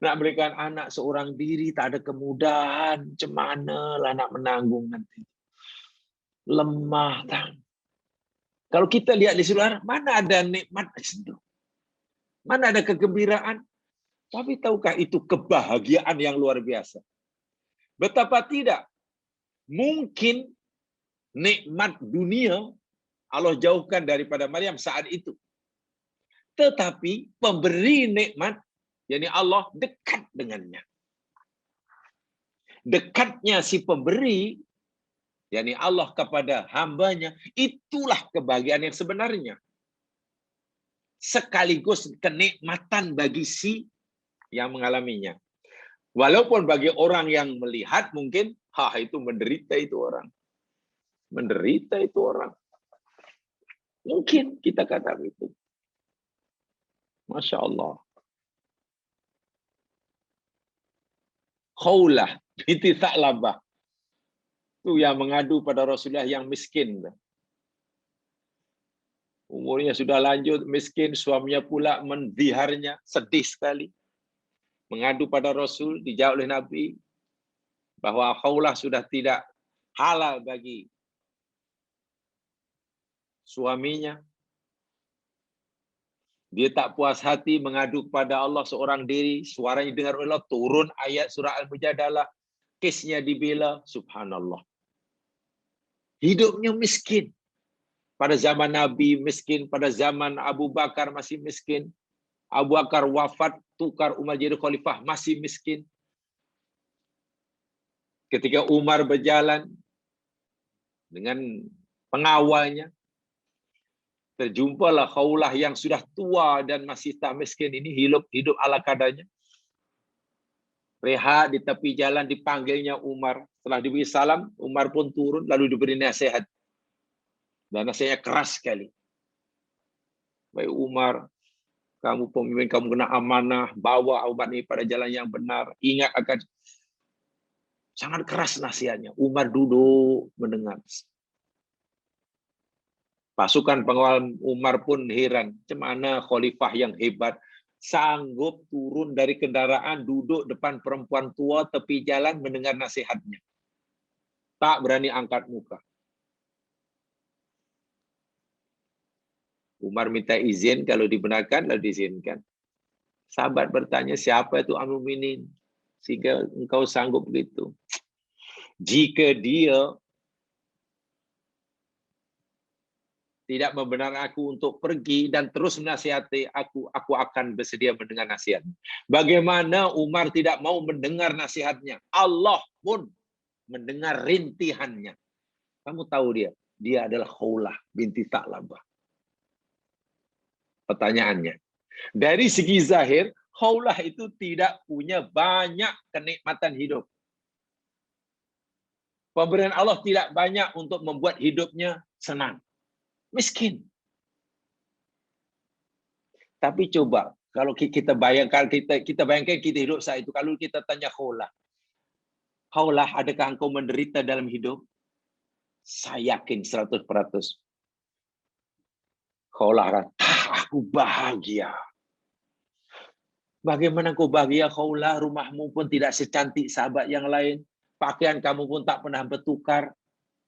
Nak berikan anak seorang diri, tak ada kemudahan. Macam manalah nak menanggung nanti. Lemah. Tak. Kalau kita lihat di luar, mana ada nikmat itu? Mana ada kegembiraan? Tapi tahukah itu kebahagiaan yang luar biasa? Betapa tidak? Mungkin nikmat dunia Allah jauhkan daripada Maryam saat itu. Tetapi pemberi nikmat, yakni Allah, dekat dengannya. Dekatnya si pemberi, yakni Allah kepada hambanya, itulah kebahagiaan yang sebenarnya. Sekaligus kenikmatan bagi si yang mengalaminya. Walaupun bagi orang yang melihat mungkin, itu menderita itu orang. Menderita itu orang. Mungkin kita katakan itu. Masya Allah. Khawlah binti Tha'labah. Itu yang mengadu pada Rasulullah yang miskin. Umurnya sudah lanjut, miskin, suaminya pula mendiharnya, sedih sekali. Mengadu pada Rasul, dijawab oleh Nabi, bahwa khawlah sudah tidak halal bagi suaminya. Dia tak puas hati mengadu kepada Allah seorang diri. Suaranya dengar oleh Allah, turun ayat surah Al-Mujadalah. Kisnya dibela, subhanallah. Hidupnya miskin. Pada zaman Nabi miskin, pada zaman Abu Bakar masih miskin. Abu Bakar wafat, tukar Umar jadi khalifah, masih miskin. Ketika Umar berjalan dengan pengawalnya, terjumpalah khawlah yang sudah tua dan masih tak miskin ini, hidup ala kadarnya. Rehat di tepi jalan, dipanggilnya Umar. Setelah diberi salam, Umar pun turun, lalu diberi nasihat. Dan nasihatnya keras sekali. Baik Umar, kamu pemimpin, kamu kena amanah, bawa umat ini pada jalan yang benar. Ingat akan, sangat keras nasihatnya. Umar duduk mendengar. Pasukan pengawal Umar pun heran. Macam mana khalifah yang hebat sanggup turun dari kendaraan, duduk depan perempuan tua tepi jalan mendengar nasihatnya. Tak berani angkat muka. Umar minta izin, kalau dibenarkan, lalu diizinkan. Sahabat bertanya, siapa itu Amirul Mukminin? Sehingga engkau sanggup begitu. Jika dia tidak membenarkan aku untuk pergi dan terus menasihati aku akan bersedia mendengar nasihatnya. Bagaimana Umar tidak mau mendengar nasihatnya? Allah pun mendengar rintihannya. Kamu tahu dia adalah Khawlah binti Tha'labah. Pertanyaannya, dari segi zahir, Khawlah itu tidak punya banyak kenikmatan hidup. Pemberian Allah tidak banyak untuk membuat hidupnya senang. Miskin. Tapi coba kalau kita bayangkan kita hidup saat itu, kalau kita tanya Khawlah, adakah engkau menderita dalam hidup? Saya yakin 100%. Khawlah, aku bahagia. Bagaimana engkau bahagia, Khawlah? Rumahmu pun tidak secantik sahabat yang lain. Pakaian kamu pun tak pernah bertukar.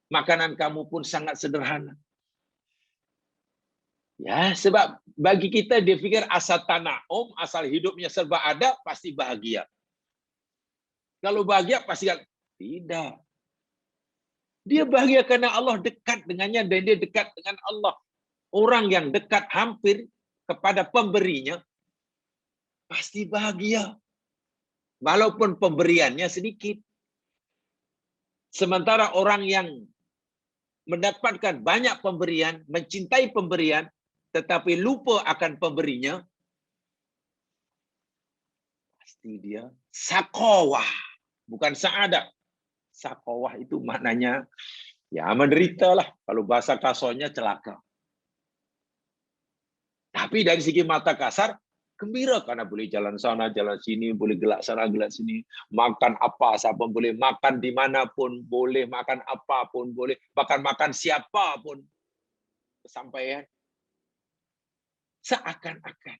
Makanan kamu pun sangat sederhana. Ya, sebab bagi kita dia fikir asal tana'um, asal hidupnya serba ada, pasti bahagia. Kalau bahagia pasti tidak. Dia bahagia karena Allah dekat dengannya dan dia dekat dengan Allah. Orang yang dekat hampir kepada pemberinya pasti bahagia. Walaupun pemberiannya sedikit. Sementara orang yang mendapatkan banyak pemberian, mencintai pemberian, tetapi lupa akan pemberinya, pasti dia sakawah, bukan sa'adah. Sakawah itu maknanya ya menderita lah. Kalau bahasa kasarnya celaka. Tapi dari segi mata kasar, gembira karena boleh jalan sana, jalan sini, boleh gelak sana, gelak sini. Makan apa siapa boleh, makan dimanapun boleh, makan apapun boleh, bahkan makan siapapun. Kesampaian. Seakan-akan.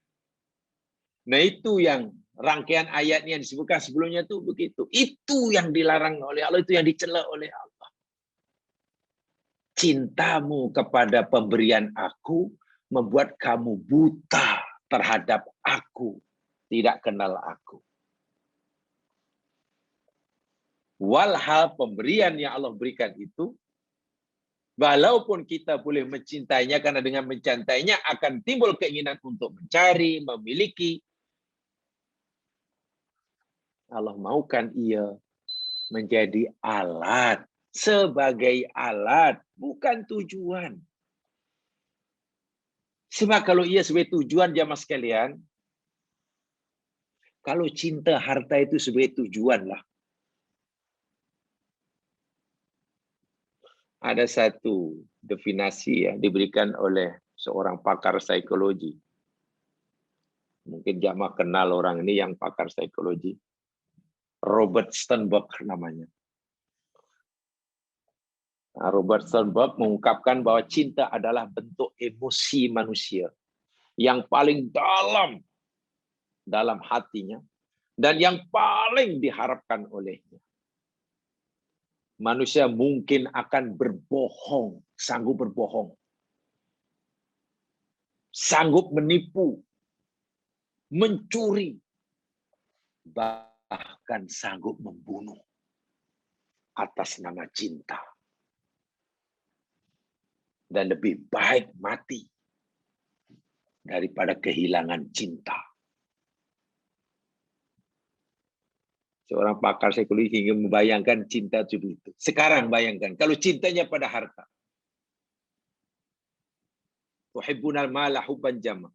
Nah itu yang rangkaian ayatnya yang disebutkan sebelumnya itu begitu. Itu yang dilarang oleh Allah, itu yang dicela oleh Allah. Cintamu kepada pemberian aku membuat kamu buta terhadap aku, tidak kenal aku. Walhal pemberian yang Allah berikan itu, walaupun kita boleh mencintainya, karena dengan mencintainya akan timbul keinginan untuk mencari, memiliki. Allah maukan ia menjadi alat, sebagai alat, bukan tujuan. Sebab kalau ia sebagai tujuan, jamaah sekalian, kalau cinta harta itu sebagai tujuan lah. Ada satu definisi yang diberikan oleh seorang pakar psikologi. Mungkin jamaah kenal orang ini yang pakar psikologi. Robert Sternberg namanya. Robert Sternberg mengungkapkan bahwa cinta adalah bentuk emosi manusia yang paling dalam hatinya dan yang paling diharapkan olehnya. Manusia mungkin akan berbohong, sanggup berbohong, sanggup menipu, mencuri, bahkan sanggup membunuh atas nama cinta. Dan lebih baik mati daripada kehilangan cinta. Seorang pakar psikologi hingga membayangkan cinta itu. Sekarang bayangkan, kalau cintanya pada harta. Tuhibbunal mala hubban jamma.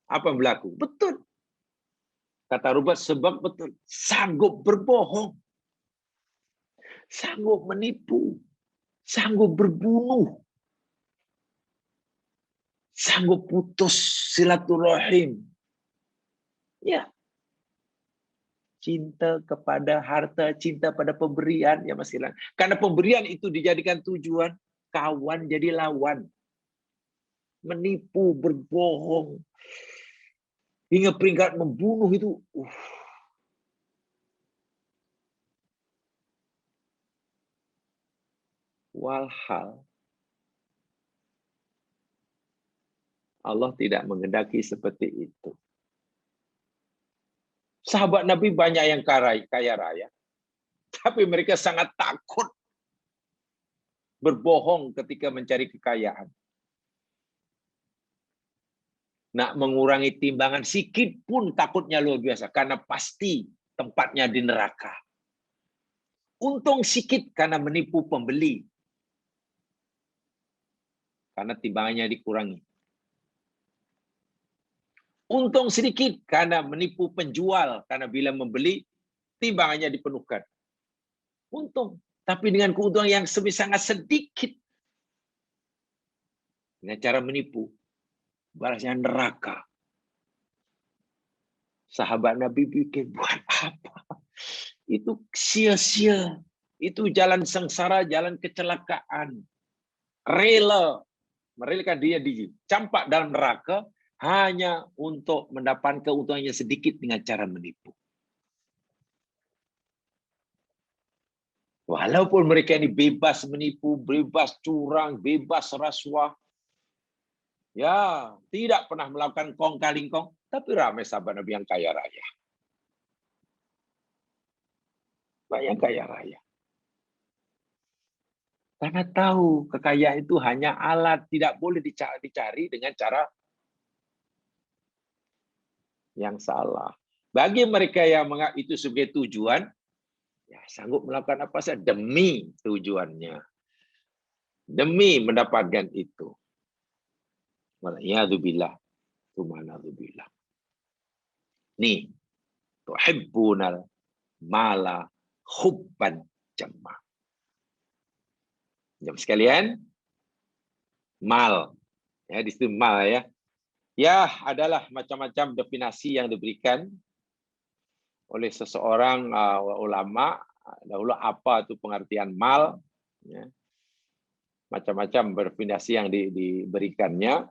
Apa yang berlaku? Betul. Kata Robert, sebab betul. Sanggup berbohong. Sanggup menipu. Sanggup berbunuh. Sanggup putus silaturahim. Ya. Cinta kepada harta, cinta pada pemberian, ya Mas Ilan. Karena pemberian itu dijadikan tujuan. kawan jadi lawan. Menipu, berbohong, hingga peringkat membunuh itu. Walhal Allah tidak menghendaki seperti itu. Sahabat Nabi banyak yang kaya raya, tapi mereka sangat takut berbohong ketika mencari kekayaan. Nak mengurangi timbangan sikit pun takutnya luar biasa, karena pasti tempatnya di neraka. Untung sikit karena menipu pembeli, karena timbangannya dikurangi. Untung sedikit karena menipu penjual, karena bila membeli timbangannya dipenuhkan. Untung, tapi dengan keuntungan yang sangat sedikit, dengan cara menipu, balasnya neraka. Sahabat Nabi pikir, buat apa? Itu sia-sia. Itu jalan sengsara, jalan kecelakaan. Rela merelakan dia dicampak dalam neraka hanya untuk mendapatkan keuntungannya sedikit dengan cara menipu. Walaupun mereka ini bebas menipu, bebas curang, bebas rasuah, ya, tidak pernah melakukan kong kaling kong, tapi ramai sahabat Nabi yang kaya raya. Banyak kaya raya. Karena tahu kekayaan itu hanya alat, tidak boleh dicari dengan cara yang salah. Bagi mereka yang menganggap itu sebagai tujuan, ya sanggup melakukan apa saja demi tujuannya. Demi mendapatkan itu. Waliyadzubillah. Tumanadzubillah. Nih, tuhibbunal mala hubban jamma. Jam sekalian, mal. Ya, di situ mal ya. Ya, adalah macam-macam definisi yang diberikan oleh seseorang ulama. Dahulu apa itu pengertian mal. Ya. Macam-macam definisi yang diberikannya.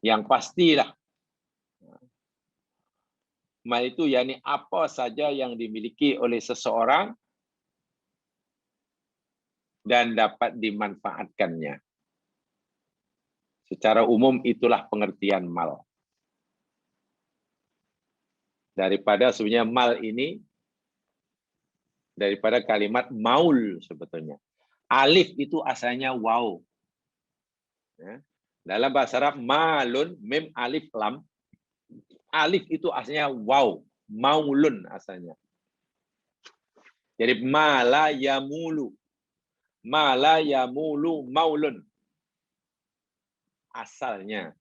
Yang pastilah mal itu yakni apa saja yang dimiliki oleh seseorang dan dapat dimanfaatkannya. Secara umum itulah pengertian mal. Daripada sebenarnya mal ini daripada kalimat maul sebetulnya. Alif itu asalnya waw. Ya. Dalam bahasa Arab malun mim alif lam. Alif itu asalnya waw, maulun asalnya. Jadi mala yamulu. Mala yamulu maulun. Asalnya.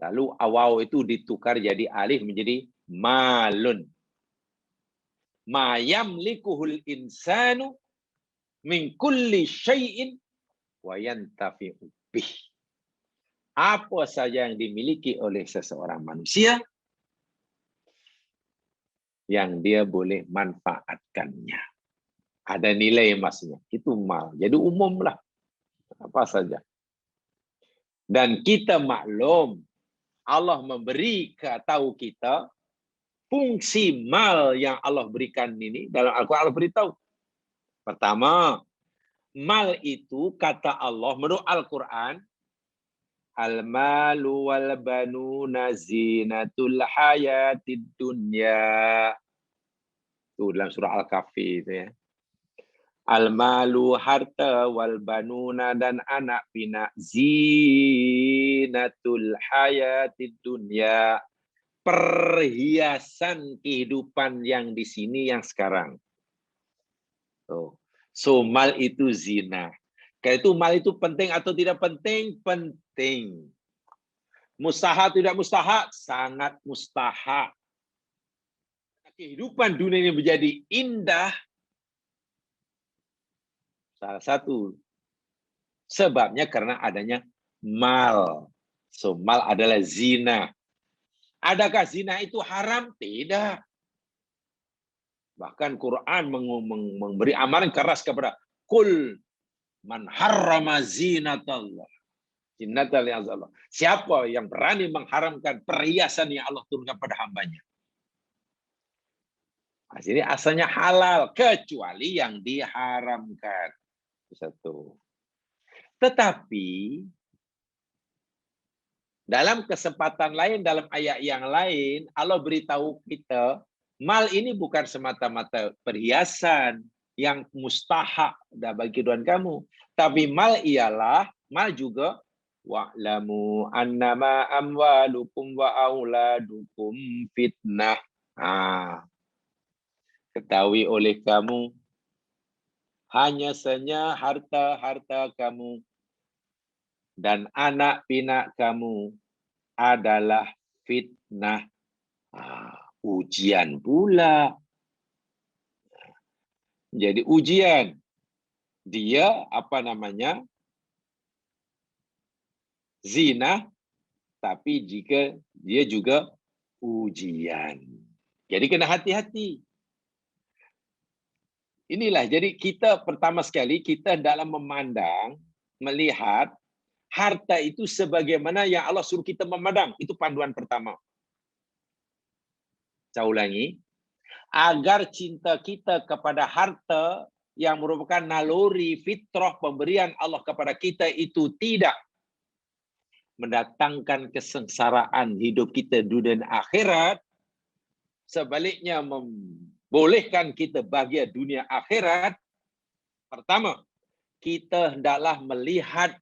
Lalu waw itu ditukar jadi alif menjadi malun. Ma yamlikuhul insanu min kulli syai'in wa yantafi'u bih. Apa saja yang dimiliki oleh seseorang manusia yang dia boleh manfaatkannya. Ada nilai maksudnya. Itu mal. Jadi umumlah. Apa saja. Dan kita maklum, Allah memberi tahu kita fungsi mal yang Allah berikan ini. Dalam Al-Quran Allah beritahu. Pertama, mal itu kata Allah menurut Al-Quran, al-malu wal banuna zinatul hayatid dunya. Itu dalam surah Al-Kahfi itu ya. Al-malu harta wal banuna dan anak pinak zinatul hayatid dunya. Perhiasan kehidupan yang di sini yang sekarang. So mal itu zina. Karena itu mal itu penting atau tidak penting? Penting. Mustahak tidak mustahak? Sangat mustahak. Kehidupan dunia ini menjadi indah. Salah satu sebabnya karena adanya mal. So mal adalah zina. Adakah zina itu haram? Tidak. Bahkan Quran memberi amaran keras kepada kul Man harrama zinatallah. Zinatal Allah. Siapa yang berani mengharamkan perhiasan yang Allah turunkan pada hambanya? Nah, jadi asalnya halal kecuali yang diharamkan. Satu. Tetapi dalam kesempatan lain, dalam ayat yang lain, Allah beritahu kita, mal ini bukan semata-mata perhiasan yang mustahak bagi Tuhan kamu. Tapi mal ialah, mal juga, wa'lamu annama amwalukum wa auladukum fitnah. Ketahui oleh kamu, hanya saja harta-harta kamu dan anak pinak kamu adalah fitnah. Ujian pula. Jadi ujian. Dia apa namanya? Zina, tapi jika dia juga ujian. Jadi kena hati-hati. Inilah, jadi kita pertama sekali, kita dalam memandang, melihat, harta itu sebagaimana yang Allah suruh kita memandang. Itu panduan pertama. Saya ulangi. Agar cinta kita kepada harta yang merupakan naluri fitrah pemberian Allah kepada kita itu tidak mendatangkan kesengsaraan hidup kita dunia dan akhirat. Sebaliknya membolehkan kita bahagia dunia akhirat. Pertama, kita hendaklah melihat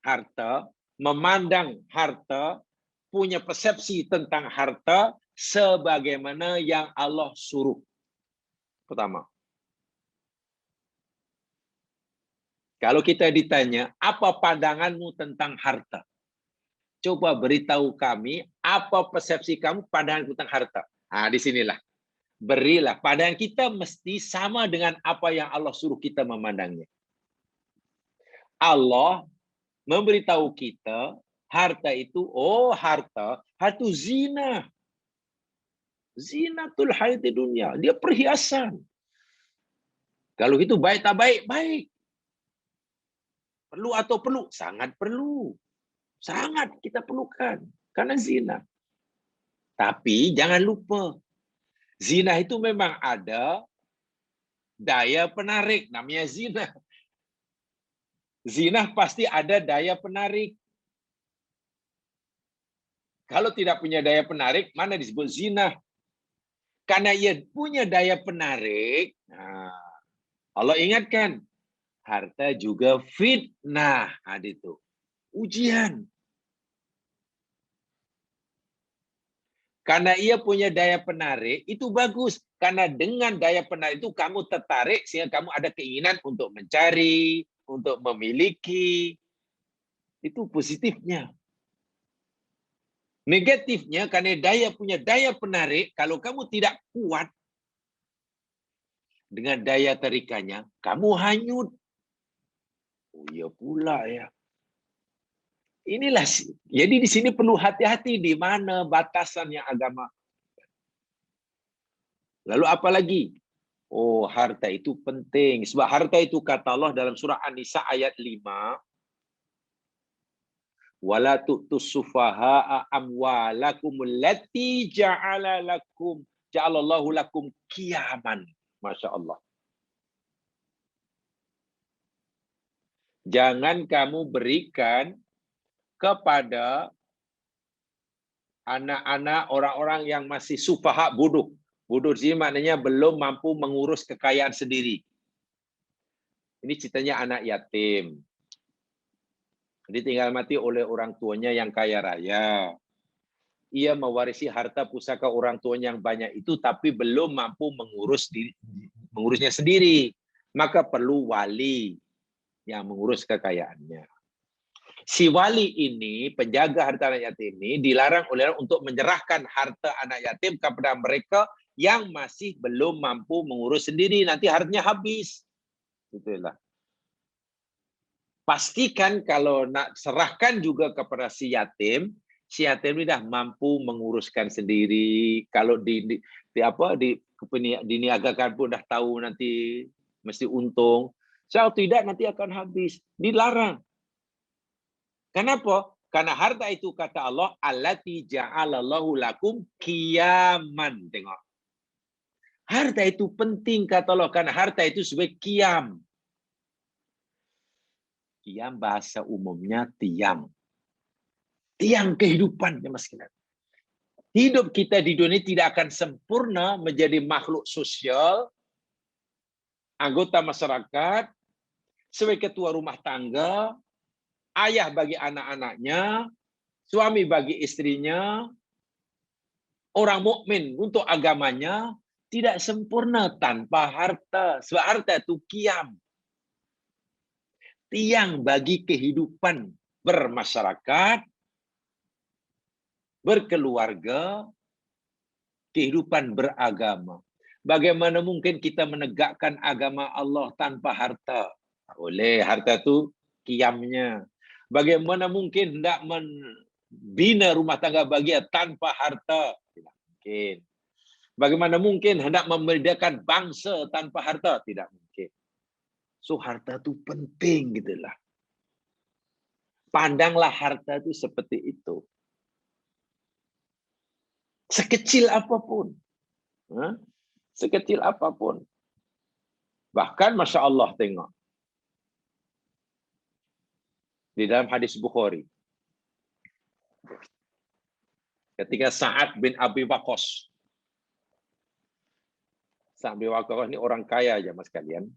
harta, memandang harta, punya persepsi tentang harta sebagaimana yang Allah suruh. Pertama. Kalau kita ditanya, apa pandanganmu tentang harta? Coba beritahu kami, apa persepsi kamu pandangan tentang harta? Di sinilah. Berilah. Pandangan kita mesti sama dengan apa yang Allah suruh kita memandangnya. Allah memberitahu kita, harta itu, harta zina. Zinatul hayati dunia. Dia perhiasan. Kalau itu baik tak baik? Baik. Perlu atau perlu? Sangat perlu. Sangat kita perlukan. Karena zina. Tapi jangan lupa. Zina itu memang ada daya penarik. Namanya zina. Zina pasti ada daya penarik. Kalau tidak punya daya penarik, mana disebut zina? Karena ia punya daya penarik, Allah ingatkan, harta juga fitnah. Itu ujian. Karena ia punya daya penarik, itu bagus. Karena dengan daya penarik itu kamu tertarik, sehingga kamu ada keinginan untuk mencari, untuk memiliki. Itu positifnya. Negatifnya, karena punya daya penarik, kalau kamu tidak kuat dengan daya tarikannya, kamu hanyut. Oh iya pula ya. Inilah, jadi di sini perlu hati-hati di mana batasan yang agama. Lalu apa lagi? Oh, harta itu penting. Sebab harta itu kata Allah dalam surah An-Nisa ayat 5. Wala tu'tus sufaha'a amwalakum allati ja'alallahu lakum qiyaman. Masya Allah. Jangan kamu berikan kepada anak-anak orang-orang yang masih sufaha, bodoh. Bodoh sih maknanya belum mampu mengurus kekayaan sendiri. Ini ceritanya anak yatim. Ditinggal mati oleh orang tuanya yang kaya raya. Ia mewarisi harta pusaka orang tuanya yang banyak itu, tapi belum mampu mengurusnya sendiri. Maka perlu wali yang mengurus kekayaannya. Si wali ini, penjaga harta anak yatim ini, dilarang oleh Allah untuk menyerahkan harta anak yatim kepada mereka yang masih belum mampu mengurus sendiri. Nanti hartanya habis. Itulah. Pastikan kalau nak serahkan juga kepada si yatim ini dah mampu menguruskan sendiri. Kalau diniagakan pun dah tahu nanti mesti untung. Kalau tidak nanti akan habis. Dilarang. Kenapa? Karena harta itu kata Allah, allati ja'alallahu lakum qiyaman. Tengok. Harta itu penting kata Allah, karena harta itu sebagai qiyam. Qiyam bahasa umumnya tiang. Tiang kehidupan, ya Mas. Hidup kita di dunia tidak akan sempurna menjadi makhluk sosial, anggota masyarakat, sebagai ketua rumah tangga, ayah bagi anak-anaknya, suami bagi istrinya, orang mukmin untuk agamanya, tidak sempurna tanpa harta. Sebab harta itu qiyam. Tiang bagi kehidupan bermasyarakat, berkeluarga, kehidupan beragama. Bagaimana mungkin kita menegakkan agama Allah tanpa harta? Tak boleh, harta itu qiyamnya. Bagaimana mungkin hendak membina rumah tangga bahagia tanpa harta? Tidak mungkin. Bagaimana mungkin hendak memerdekakan bangsa tanpa harta? Tidak mungkin. So harta itu penting gitulah. Pandanglah harta itu seperti itu. Sekecil apapun. Sekecil apapun. Bahkan Masya Allah tengok. Di dalam hadis Bukhari. Ketika Sa'ad bin Abi Waqqas. Sa'ad bin Waqqas ini orang kaya aja mas kalian.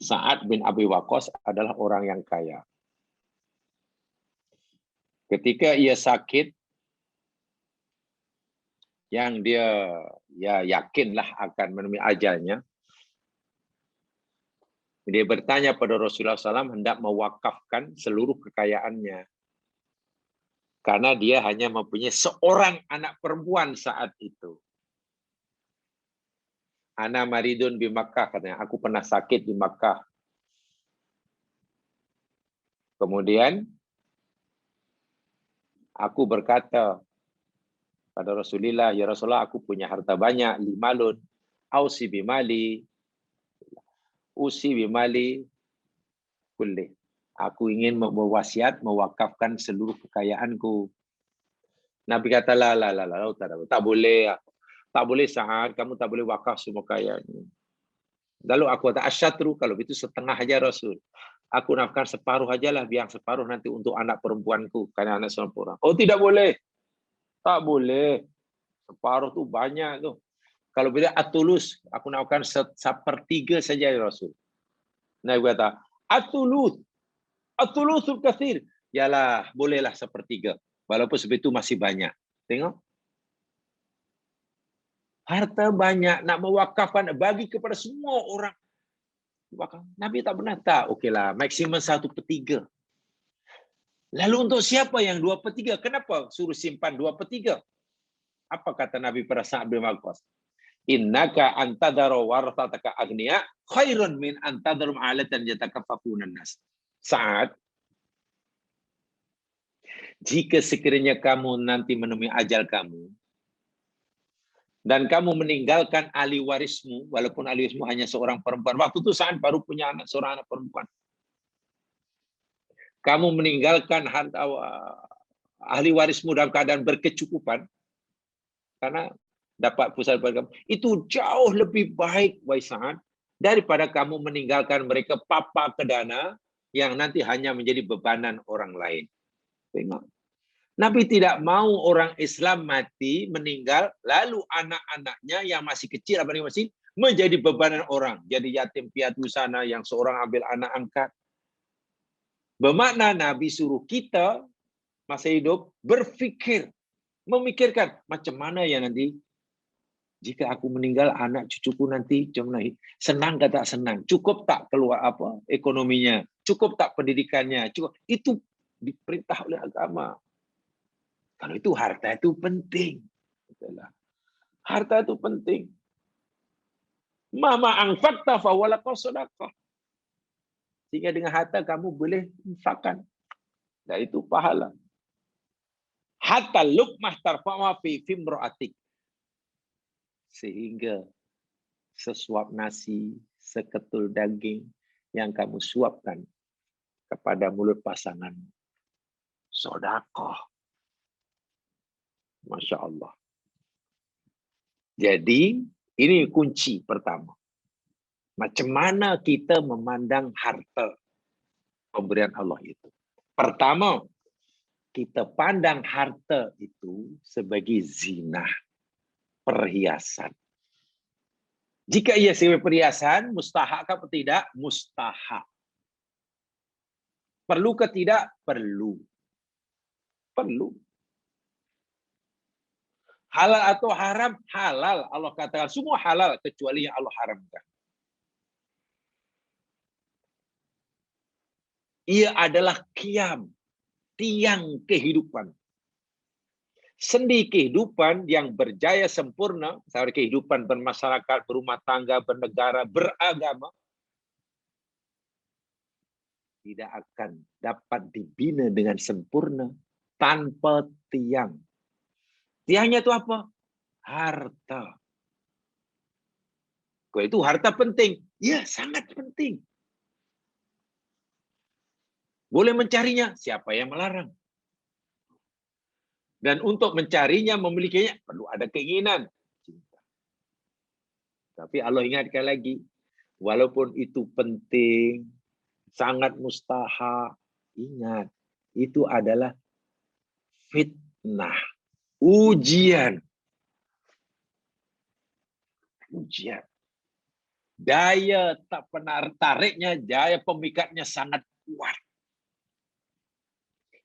Sa'ad bin Abi Waqqas adalah orang yang kaya. Ketika ia sakit, yang dia ya yakinlah akan menemui ajalnya, dia bertanya pada Rasulullah SAW hendak mewakafkan seluruh kekayaannya. Karena dia hanya mempunyai seorang anak perempuan saat itu. Ana maridun di Makkah, katanya, aku pernah sakit di Makkah. Kemudian aku berkata pada Rasulullah, ya Rasulullah, aku punya harta banyak, 5 lun. Ausi bimali, usi bimali, kulli. Aku ingin mewasiat, mewakafkan seluruh kekayaanku. Nabi kata, tak boleh. Tak boleh Sa'ad, kamu tak boleh wakaf semua kekayaan. Lalu aku kata, asyatru, kalau itu setengah aja Rasul. Aku nafkahkan separuh aja lah, biar separuh nanti untuk anak perempuanku, karena anak seorang orang. Oh tidak boleh. Tak boleh. Separuh tu banyak tu. Kalau bila atulus, aku nafkahkan sepertiga saja ya Rasul. Nabi kata, atulusul kathir. Yalah, bolehlah sepertiga. Walaupun sebetul masih banyak. Tengok. Harta banyak, nak mewakafkan, bagi kepada semua orang. Nabi tak pernah tak. Okeylah, maksimum 1/3. Lalu untuk siapa yang 2/3? Kenapa suruh simpan 2/3? Apa kata Nabi pada Sa'ad bin Waqqas? Innaka antadharu warathataka aghniya khairun min antadharum 'alatan yatakaffafuna nas. Sa'ad, jika sekiranya kamu nanti menemui ajal kamu, dan kamu meninggalkan ahli warismu, walaupun ahli warismu hanya seorang perempuan. Waktu itu Sa'ad baru punya seorang anak perempuan. Kamu meninggalkan ahli warismu dalam keadaan berkecukupan, karena dapat pusat kamu. Itu jauh lebih baik, wahai Sa'ad, daripada kamu meninggalkan mereka papa kedana, yang nanti hanya menjadi bebanan orang lain. Tengok. Nabi tidak mau orang Islam mati, meninggal, lalu anak-anaknya yang masih kecil, masih menjadi bebanan orang. Jadi yatim piatu sana yang seorang ambil anak angkat. Bermakna Nabi suruh kita, masa hidup, berfikir, memikirkan macam mana ya nanti, jika aku meninggal, anak cucuku nanti, senang ke tak senang? Cukup tak keluar apa ekonominya? Cukup tak pendidikannya? Cukup. Itu diperintah oleh agama. Kalau itu harta itu penting. Harta itu penting. Mama anfaqta fa walaka sedekah. Sehingga dengan harta kamu boleh infakkan. Dan itu pahala. Hatta luqmah tarfa'u fi fimra'atik. Sehingga sesuap nasi, seketul daging yang kamu suapkan kepada mulut pasangan. Sedekah. Masya Allah. Jadi, ini kunci pertama. Macam mana kita memandang harta pemberian Allah itu? Pertama, kita pandang harta itu sebagai zinah, perhiasan. Jika ia sebagai perhiasan, mustahak atau tidak? Mustahak. Perlu ke tidak? Perlu. Perlu. Halal atau haram? Halal. Allah katakan semua halal kecuali yang Allah haramkan. Ia adalah qiyam, tiang kehidupan. Sendi kehidupan yang berjaya sempurna, misalnya kehidupan bermasyarakat, berumah tangga, bernegara, beragama, tidak akan dapat dibina dengan sempurna tanpa tiang. Tiangnya itu apa? Harta. Kalau itu harta penting? Ya, sangat penting. Boleh mencarinya? Siapa yang melarang? Dan untuk mencarinya, memilikinya, perlu ada keinginan. Cinta. Tapi Allah ingatkan lagi, walaupun itu penting, sangat mustahak, ingat, itu adalah fitnah. Ujian. Ujian. Daya tak pernah tariknya, daya pemikatnya sangat kuat.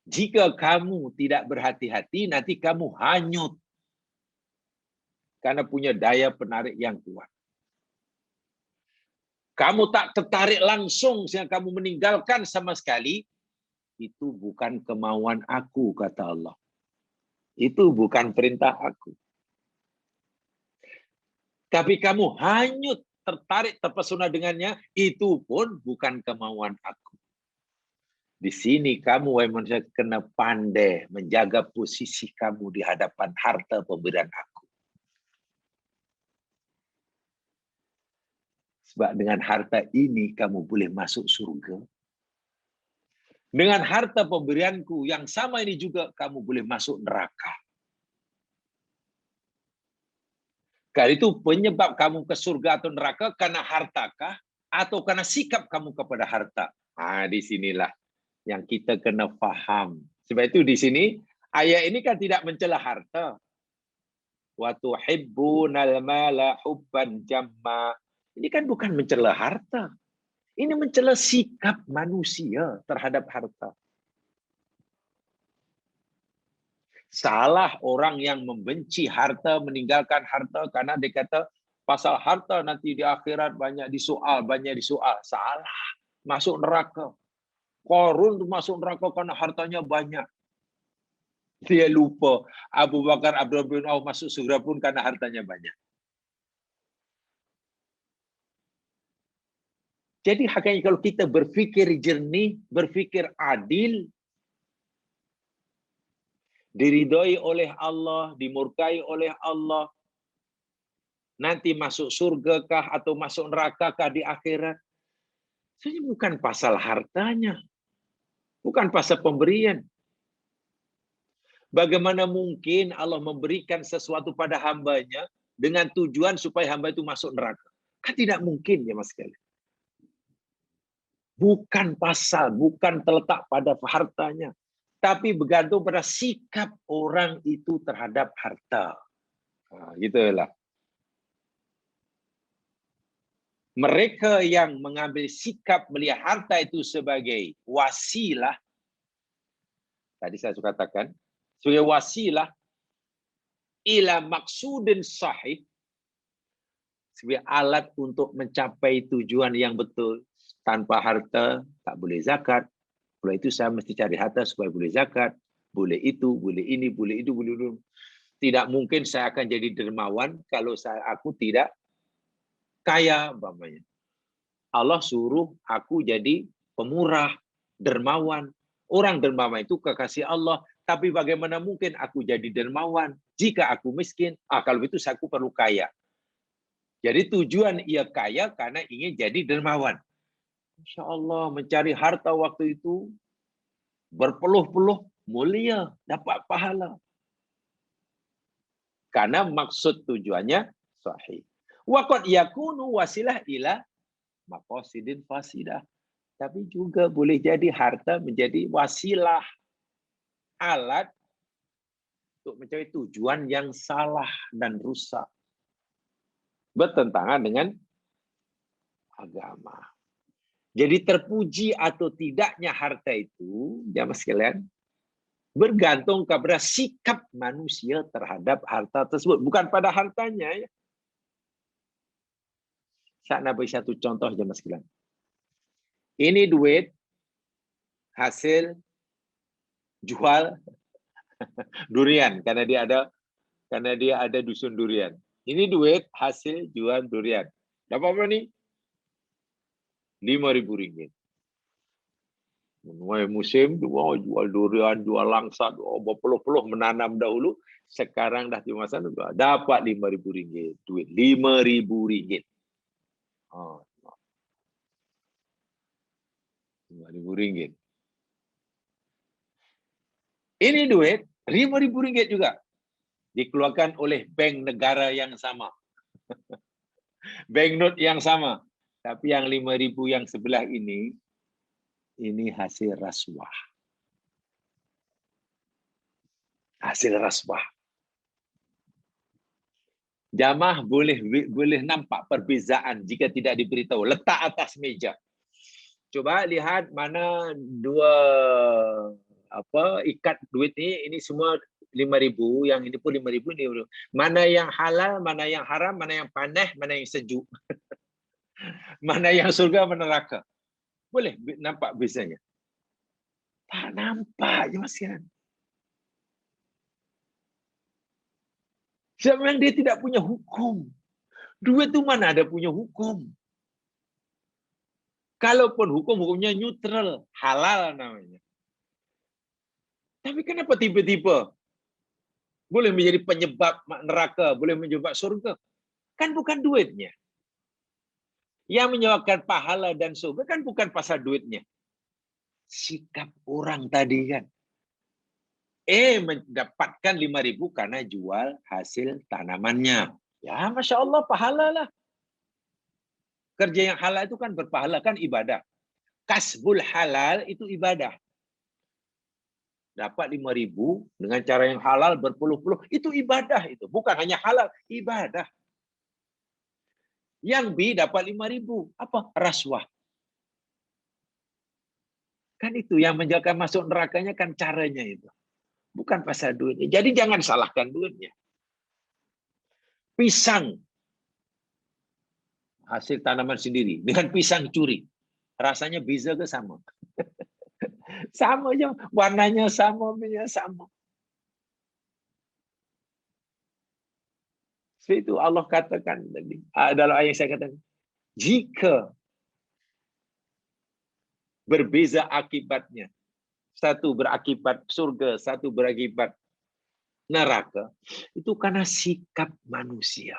Jika kamu tidak berhati-hati, nanti kamu hanyut. Karena punya daya penarik yang kuat. Kamu tak tertarik langsung sehingga kamu meninggalkan sama sekali. Itu bukan kemauan aku, kata Allah. Itu bukan perintah aku. Tapi kamu hanyut, tertarik, terpesona dengannya, itu pun bukan kemauan aku. Di sini kamu, wahai manusia, kena pandai menjaga posisi kamu di hadapan harta pemberian aku. Sebab dengan harta ini kamu boleh masuk surga. Dengan harta pemberianku yang sama ini juga kamu boleh masuk neraka. Karena itu penyebab kamu ke surga atau neraka karena hartakah atau karena sikap kamu kepada harta. Disinilah yang kita kena faham. Sebab itu di sini ayat ini kan tidak mencela harta. Wa tuhibbunal mala hubban jamma. Ini kan bukan mencela harta. Ini mencela sikap manusia terhadap harta. Salah orang yang membenci harta, meninggalkan harta karena dia kata pasal harta nanti di akhirat banyak disoal, banyak disoal. Salah. Masuk neraka. Qarun itu masuk neraka karena hartanya banyak. Dia lupa Abu Bakar Abdurrahman bin Auf masuk surga pun karena hartanya banyak. Jadi hakikatnya kalau kita berfikir jernih, berfikir adil, diridhoi oleh Allah, dimurkai oleh Allah, nanti masuk surga kah atau masuk neraka kah di akhirat, ini bukan pasal hartanya, bukan pasal pemberian. Bagaimana mungkin Allah memberikan sesuatu pada hambanya dengan tujuan supaya hamba itu masuk neraka? Kan tidak mungkin ya mas sekalian. Bukan pasal, bukan terletak pada hartanya, tapi bergantung pada sikap orang itu terhadap harta. Gitulah. Mereka yang mengambil sikap melihat harta itu sebagai wasilah, tadi saya sudah katakan, sebagai wasilah ila maksudin sahih, sebagai alat untuk mencapai tujuan yang betul. Tanpa harta tak boleh zakat. Kalau itu saya mesti cari harta supaya boleh zakat. Boleh itu, boleh ini, boleh itu, boleh itu. Tidak mungkin saya akan jadi dermawan kalau aku tidak kaya. Umpamanya. Allah suruh aku jadi pemurah, dermawan. Orang dermawan itu kekasih Allah. Tapi bagaimana mungkin aku jadi dermawan jika aku miskin? Kalau itu aku perlu kaya. Jadi tujuan ia kaya karena ingin jadi dermawan. Masya Allah, mencari harta waktu itu berpeluh-peluh, mulia, dapat pahala. Karena maksud tujuannya sahih. Waqad yakunu wasilah ila maqasidin fasidah. Tapi juga boleh jadi harta menjadi wasilah, alat untuk mencari tujuan yang salah dan rusak. Bertentangan dengan agama. Jadi terpuji atau tidaknya harta itu, jamaah sekalian, bergantung kepada sikap manusia terhadap harta tersebut. Bukan pada hartanya. Ya. Saya nak beri satu contoh, jamaah sekalian. Ini duit hasil jual durian karena dia ada dusun durian. Ini duit hasil jual durian. Dapat apa nih? Rp5.000. Mulai musim jual durian, jual langsat, berpeluh-peluh menanam dahulu. Sekarang dah tiba masa dapat Rp5.000. Duit Rp5.000. Oh, Rp5.000. Ini duit Rp5.000 juga. Dikeluarkan oleh bank negara yang sama. Banknote yang sama. Tapi yang 5.000 yang sebelah ini hasil rasuah. Hasil rasuah. Jamaah boleh nampak perbezaan jika tidak diberitahu. Letak atas meja. Coba lihat mana dua ikat duit ini semua 5.000, yang ini pun 5.000 ini. Mana yang halal, mana yang haram, mana yang panas, mana yang sejuk. Mana yang surga, mana neraka. Boleh nampak bezanya? Tak nampak je masian. Sebab memang dia tidak punya hukum. Duit tu mana ada punya hukum. Kalaupun hukumnya neutral, halal namanya. Tapi kenapa tiba-tiba boleh menjadi penyebab neraka, boleh menyebabkan surga? Kan bukan duitnya. Yang menyebabkan pahala dan surga kan bukan pasal duitnya. Sikap orang tadi kan. Mendapatkan 5.000 karena jual hasil tanamannya. Ya, Masya Allah, pahala lah. Kerja yang halal itu kan berpahala, kan ibadah. Kasbul halal itu ibadah. Dapat 5.000 dengan cara yang halal berpuluh-puluh, itu ibadah itu. Bukan hanya halal, ibadah. Yang B dapat 5.000. Apa? Rasuah. Kan itu yang menjaga masuk nerakanya kan caranya itu. Bukan pasal duitnya. Jadi jangan salahkan duitnya. Pisang. Hasil tanaman sendiri. Dengan pisang curi. Rasanya beza ke sama? Sama aja. Warnanya sama, minyak sama. Seperti itu Allah katakan tadi. Dalam ayat yang saya katakan. Jika berbeza akibatnya. Satu berakibat surga, satu berakibat neraka. Itu karena sikap manusia.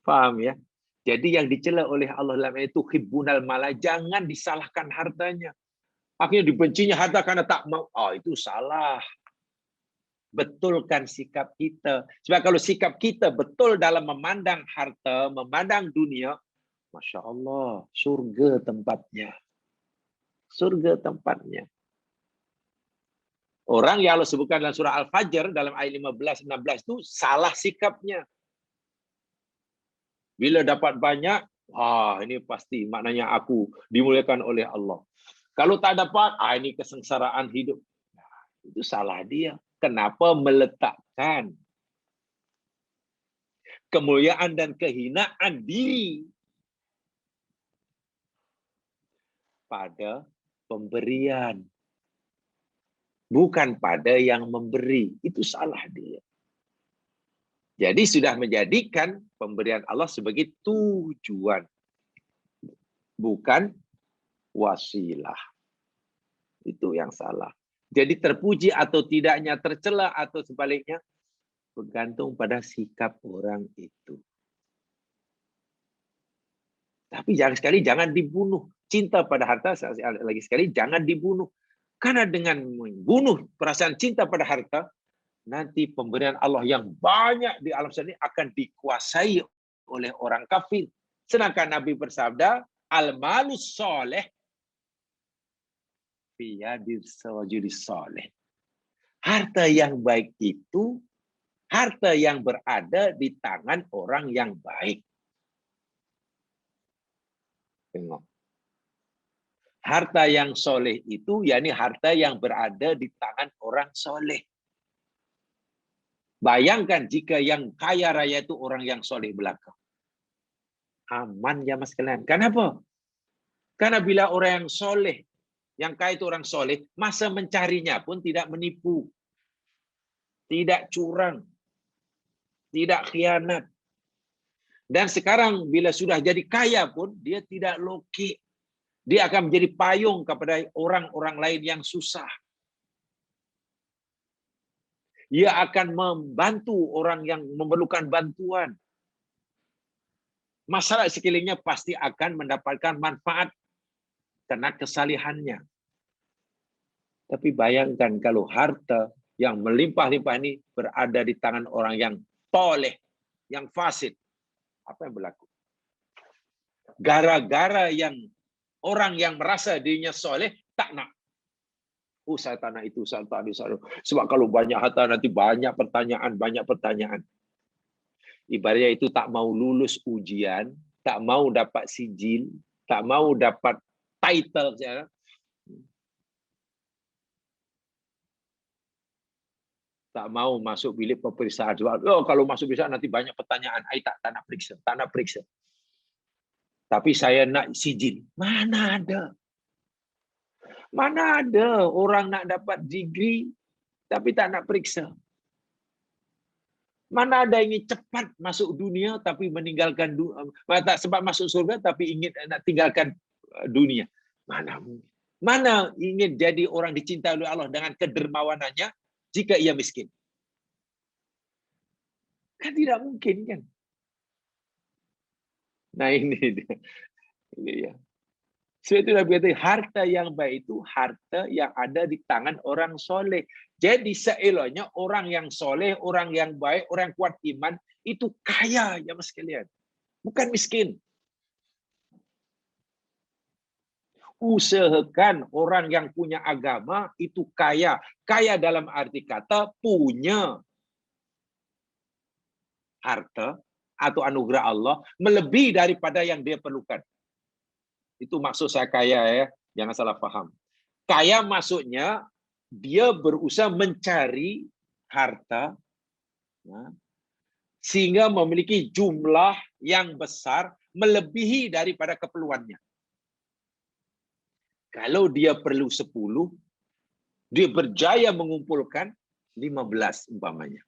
Faham ya? Jadi yang dicela oleh Allah dalam ayat itu hibbunal mala, jangan disalahkan hartanya. Akhirnya dibencinya harta karena tak mau. Itu salah. Betulkan sikap kita. Sebab kalau sikap kita betul dalam memandang harta, memandang dunia, Masya Allah, surga tempatnya. Surga tempatnya. Orang yang Allah sebutkan dalam surah Al-Fajr, dalam ayat 15-16 itu salah sikapnya. Bila dapat banyak, ini pasti maknanya aku dimuliakan oleh Allah. Kalau tak dapat, ini kesengsaraan hidup. Itu salah dia. Kenapa meletakkan kemuliaan dan kehinaan diri pada pemberian, bukan pada yang memberi. Itu salah dia. Jadi sudah menjadikan pemberian Allah sebagai tujuan, bukan wasilah. Itu yang salah. Jadi terpuji atau tidaknya, tercela atau sebaliknya, Bergantung pada sikap orang itu. Tapi jangan dibunuh. Cinta pada harta, lagi sekali, jangan dibunuh. Karena dengan membunuh perasaan cinta pada harta, nanti pemberian Allah yang banyak di alam sana ini akan dikuasai oleh orang kafir. Sedangkan Nabi bersabda, al-malus soleh biyadir sawajudis soleh. Harta yang baik itu, harta yang berada di tangan orang yang baik. Tengok. Harta yang soleh itu, yakni harta yang berada di tangan orang soleh. Bayangkan jika yang kaya raya itu orang yang soleh belaka. Aman ya mas kalian. Kenapa? Karena bila orang yang soleh, yang kaya itu orang soleh, masa mencarinya pun tidak menipu. Tidak curang. Tidak khianat. Dan sekarang bila sudah jadi kaya pun, dia tidak loki. Dia akan menjadi payung kepada orang-orang lain yang susah. Dia akan membantu orang yang memerlukan bantuan. Masyarakat sekelilingnya pasti akan mendapatkan manfaat karena kesalihannya. Tapi bayangkan kalau harta yang melimpah-limpah ini berada di tangan orang yang toleh, yang fasid. Apa yang berlaku? Gara-gara yang orang yang merasa dirinya soleh, tak nak. Oh, saya tak nak itu, saya tak nak. Sebab kalau banyak harta, nanti banyak pertanyaan. Ibaratnya itu tak mau lulus ujian, tak mau dapat sijil, tak mau dapat title. Tak mau masuk bilik peperiksaan. Oh, kalau masuk peperiksaan nanti banyak pertanyaan. Tak nak periksa. Tapi saya nak sijil. Mana ada orang nak dapat degree tapi tak nak periksa. Mana ada ingin cepat masuk dunia tapi meninggalkan sebab masuk surga tapi ingin nak tinggalkan dunia. Mana ingin jadi orang dicintai oleh Allah dengan kedermawanannya jika ia miskin? Kan tidak mungkin kan? Nah ini dia. Sebab itu Nabi kata, harta yang baik itu harta yang ada di tangan orang soleh. Jadi seeloknya orang yang soleh, orang yang baik, orang yang kuat iman, itu kaya ya mas sekalian. Bukan miskin. Usahakan orang yang punya agama itu kaya. Kaya dalam arti kata punya harta atau anugerah Allah melebihi daripada yang dia perlukan. Itu maksud saya kaya ya, jangan salah paham. Kaya maksudnya dia berusaha mencari harta sehingga memiliki jumlah yang besar melebihi daripada keperluannya. Kalau dia perlu 10, dia berjaya mengumpulkan 15 umpamanya.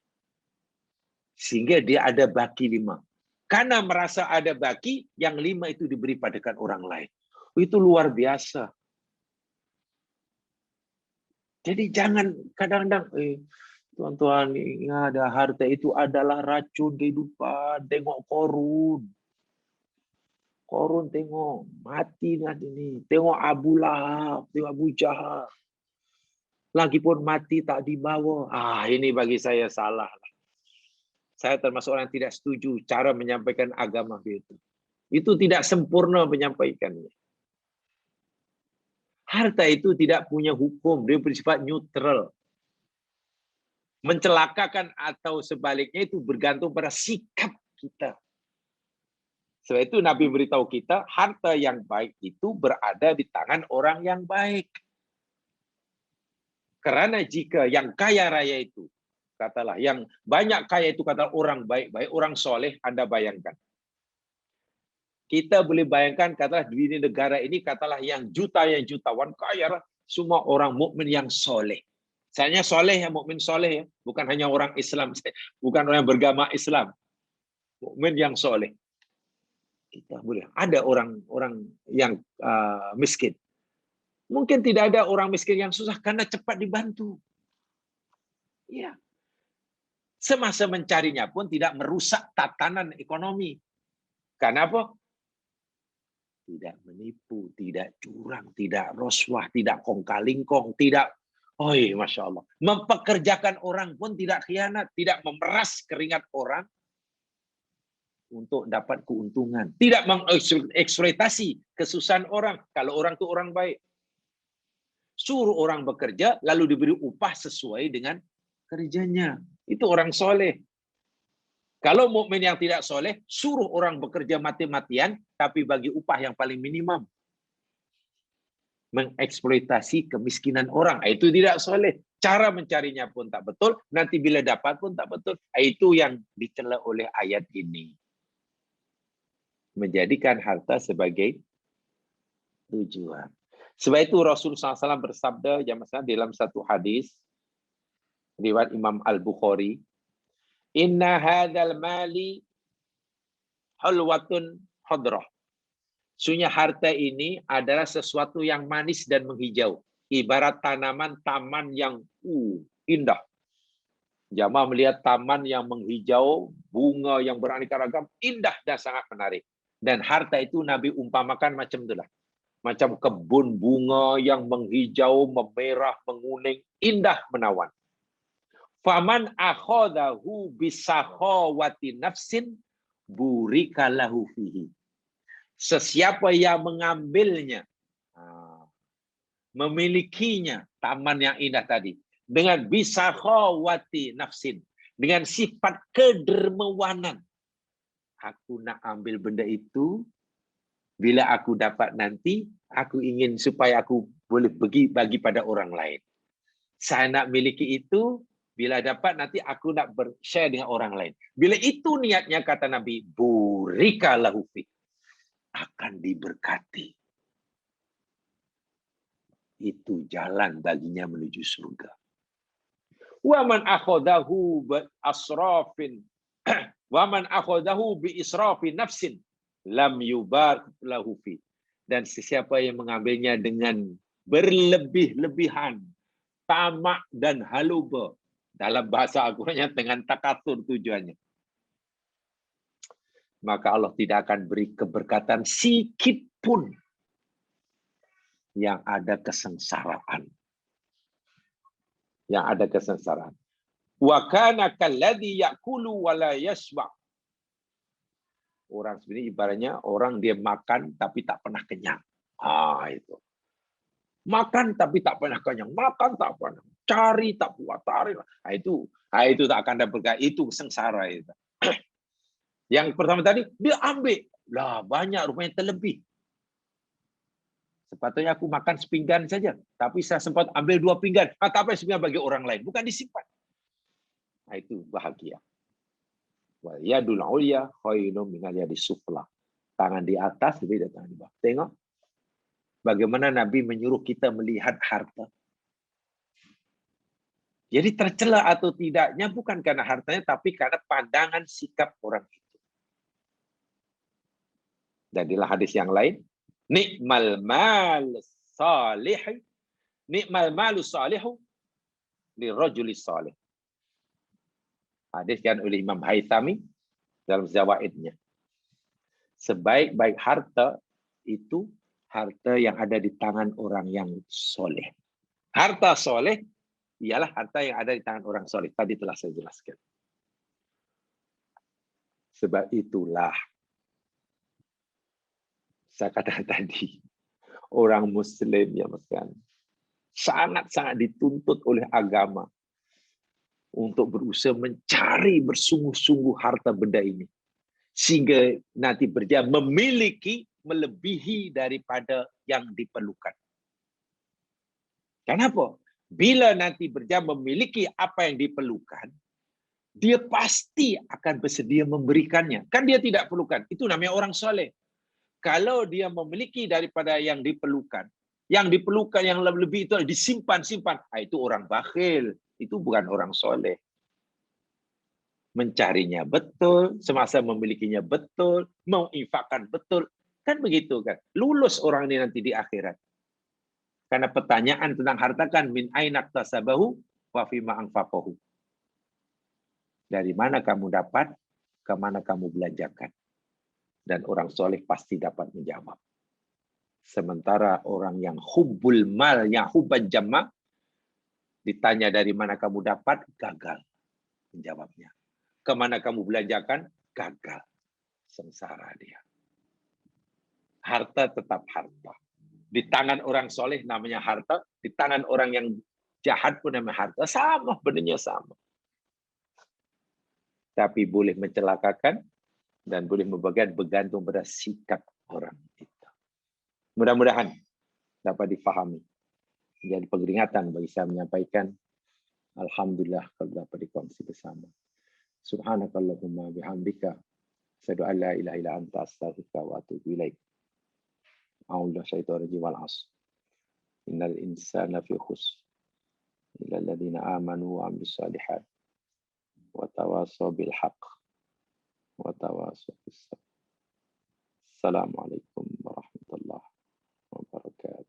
Sehingga dia ada baki 5. Karena merasa ada baki, yang 5 itu diberi padakan orang lain. Itu luar biasa. Jadi jangan kadang-kadang, tuan-tuan ingat ada harta itu adalah racun kehidupan. Tengok korun. Korun tengok, mati nanti ini. Tengok Abu Lahab, tengok Abu Jahal. Lagipun mati tak dibawa. Ini bagi saya salah. Saya termasuk orang yang tidak setuju cara menyampaikan agama itu. Itu tidak sempurna menyampaikannya. Harta itu tidak punya hukum, dia bersifat neutral. Mencelakakan atau sebaliknya itu bergantung pada sikap kita. Sebab itu Nabi beritahu kita, harta yang baik itu berada di tangan orang yang baik. Karena jika yang kaya raya itu, katalah yang banyak kaya itu katalah orang baik-baik, orang soleh, Anda bayangkan. Kita boleh bayangkan katalah di negara ini katalah yang jutawan kaya, semua orang mukmin yang soleh. Misalnya soleh yang mukmin soleh ya, bukan hanya orang Islam, bukan orang yang beragama Islam, mukmin yang soleh. Kita boleh ada orang yang miskin. Mungkin tidak ada orang miskin yang susah karena cepat dibantu. Ya. Semasa mencarinya pun tidak merusak tatanan ekonomi. Karena apa? Tidak menipu, tidak curang, tidak roswah, tidak kong-kalingkong, tidak, Masya Allah. Mempekerjakan orang pun tidak khianat, tidak memeras keringat orang untuk dapat keuntungan. Tidak mengeksploitasi kesusahan orang. Kalau orang itu orang baik. Suruh orang bekerja, lalu diberi upah sesuai dengan kerjanya. Itu orang soleh. Kalau mukmin yang tidak soleh, suruh orang bekerja mati-matian, tapi bagi upah yang paling minimum. Mengeksploitasi kemiskinan orang, itu tidak soleh. Cara mencarinya pun tak betul, nanti bila dapat pun tak betul. Itu yang dicela oleh ayat ini. Menjadikan harta sebagai tujuan. Sebab itu Rasulullah SAW bersabda dalam satu hadis, riwayat Imam Al-Bukhari, Inna hadzal mali hulwatun hadrah. Sesungguhnya harta ini adalah sesuatu yang manis dan menghijau. Ibarat tanaman taman yang indah. Jamaah melihat taman yang menghijau, bunga yang beraneka ragam, indah dan sangat menarik. Dan harta itu Nabi umpamakan macam itulah. Macam kebun bunga yang menghijau, memerah, menguning, indah menawan. Faman akhadahu bisakhawati nafsin burika lahu fihi. Sesiapa yang mengambilnya, memilikinya taman yang indah tadi dengan bisakhawati nafsin, dengan sifat kedermawanan. Aku nak ambil benda itu, bila aku dapat nanti, aku ingin supaya aku boleh bagi pada orang lain. Saya nak miliki itu, bila dapat nanti aku nak share dengan orang lain. Bila itu niatnya, kata Nabi, burika lahu fi, akan diberkati. Itu jalan baginya menuju surga. Wa man akhadahu bi asrafin wa man akhadahu bi israfi nafsin lam yubarak lahu fi. Dan sesiapa yang mengambilnya dengan berlebih-lebihan, tamak dan haluba, dalam bahasa Al-Qur'annya dengan takatur tujuannya, maka Allah tidak akan beri keberkatan sikit pun, yang ada kesengsaraan. Yang ada kesengsaraan. Wa kana kalladzi ya'kulu wa la yashba. Orang sebenarnya ibaratnya orang dia makan tapi tak pernah kenyang. Itu. Makan tapi tak pernah kenyang, makan tak pernah, cari tak puas, itu tak akan dapat, itu sengsara itu. Yang pertama tadi dia ambil, lah banyak rupanya terlebih. Sepatutnya aku makan sepinggan saja, tapi saya sempat ambil 2 pinggan. Tak apa, sebenarnya bagi orang lain, bukan disimpan. Itu bahagia. Wal yadul ulya khairun minal yadis sufla. Tangan di atas lebih dari tangan di bawah. Tengok bagaimana Nabi menyuruh kita melihat harta. Jadi tercela atau tidaknya bukan karena hartanya, tapi karena pandangan sikap orang itu. Jadilah hadis yang lain, Ni'mal mal salih, ni'mal malu salihu lirajuli salih. Hadiskan oleh Imam Haythami dalam Zawaidnya. Sebaik-baik harta itu harta yang ada di tangan orang yang soleh. Harta soleh ialah harta yang ada di tangan orang soleh. Tadi telah saya jelaskan. Sebab itulah saya katakan tadi, orang Muslim ya kan, sangat-sangat dituntut oleh agama untuk berusaha mencari bersungguh-sungguh harta benda ini, sehingga nanti berjaya memiliki melebihi daripada yang diperlukan. Kenapa? Bila nanti berjaya memiliki apa yang diperlukan, dia pasti akan bersedia memberikannya. Kan dia tidak perlukan. Itu namanya orang soleh. Kalau dia memiliki daripada yang diperlukan yang lebih itu disimpan-simpan, itu orang bakhil. Itu bukan orang soleh. Mencarinya betul, semasa memilikinya betul, mau infakkan betul. Kan begitu kan. Lulus orang ini nanti di akhirat. Karena pertanyaan tentang harta kan min aina tasabahu wa fima anfaqahu. Dari mana kamu dapat, ke mana kamu belanjakan. Dan orang soleh pasti dapat menjawab. Sementara orang yang hubbul mal, yang hubban jama, ditanya dari mana kamu dapat, gagal menjawabnya. Kemana kamu belanjakan, gagal. Sengsara dia. Harta tetap harta. Di tangan orang soleh namanya harta, di tangan orang yang jahat pun namanya harta. Sama, benarnya sama. Tapi boleh mencelakakan dan boleh membagian bergantung pada sikap orang itu. Mudah-mudahan dapat difahami. Jadi peringatan bagi saya menyampaikan. Alhamdulillah kalau dapat dikongsi bersama. Subhanakallahumma bihamdika. Asyhadu an la ilaha illa anta astaghfiruka wa atubu ilaik. A'udzu billahi wal 'asr. Innal insana fi khusr. Illa alladziina aamanu wa 'amilus shalihat. Wa tawassaw bil haqq. Wa tawassaw bis sabr. Assalamualaikum warahmatullahi wabarakatuh.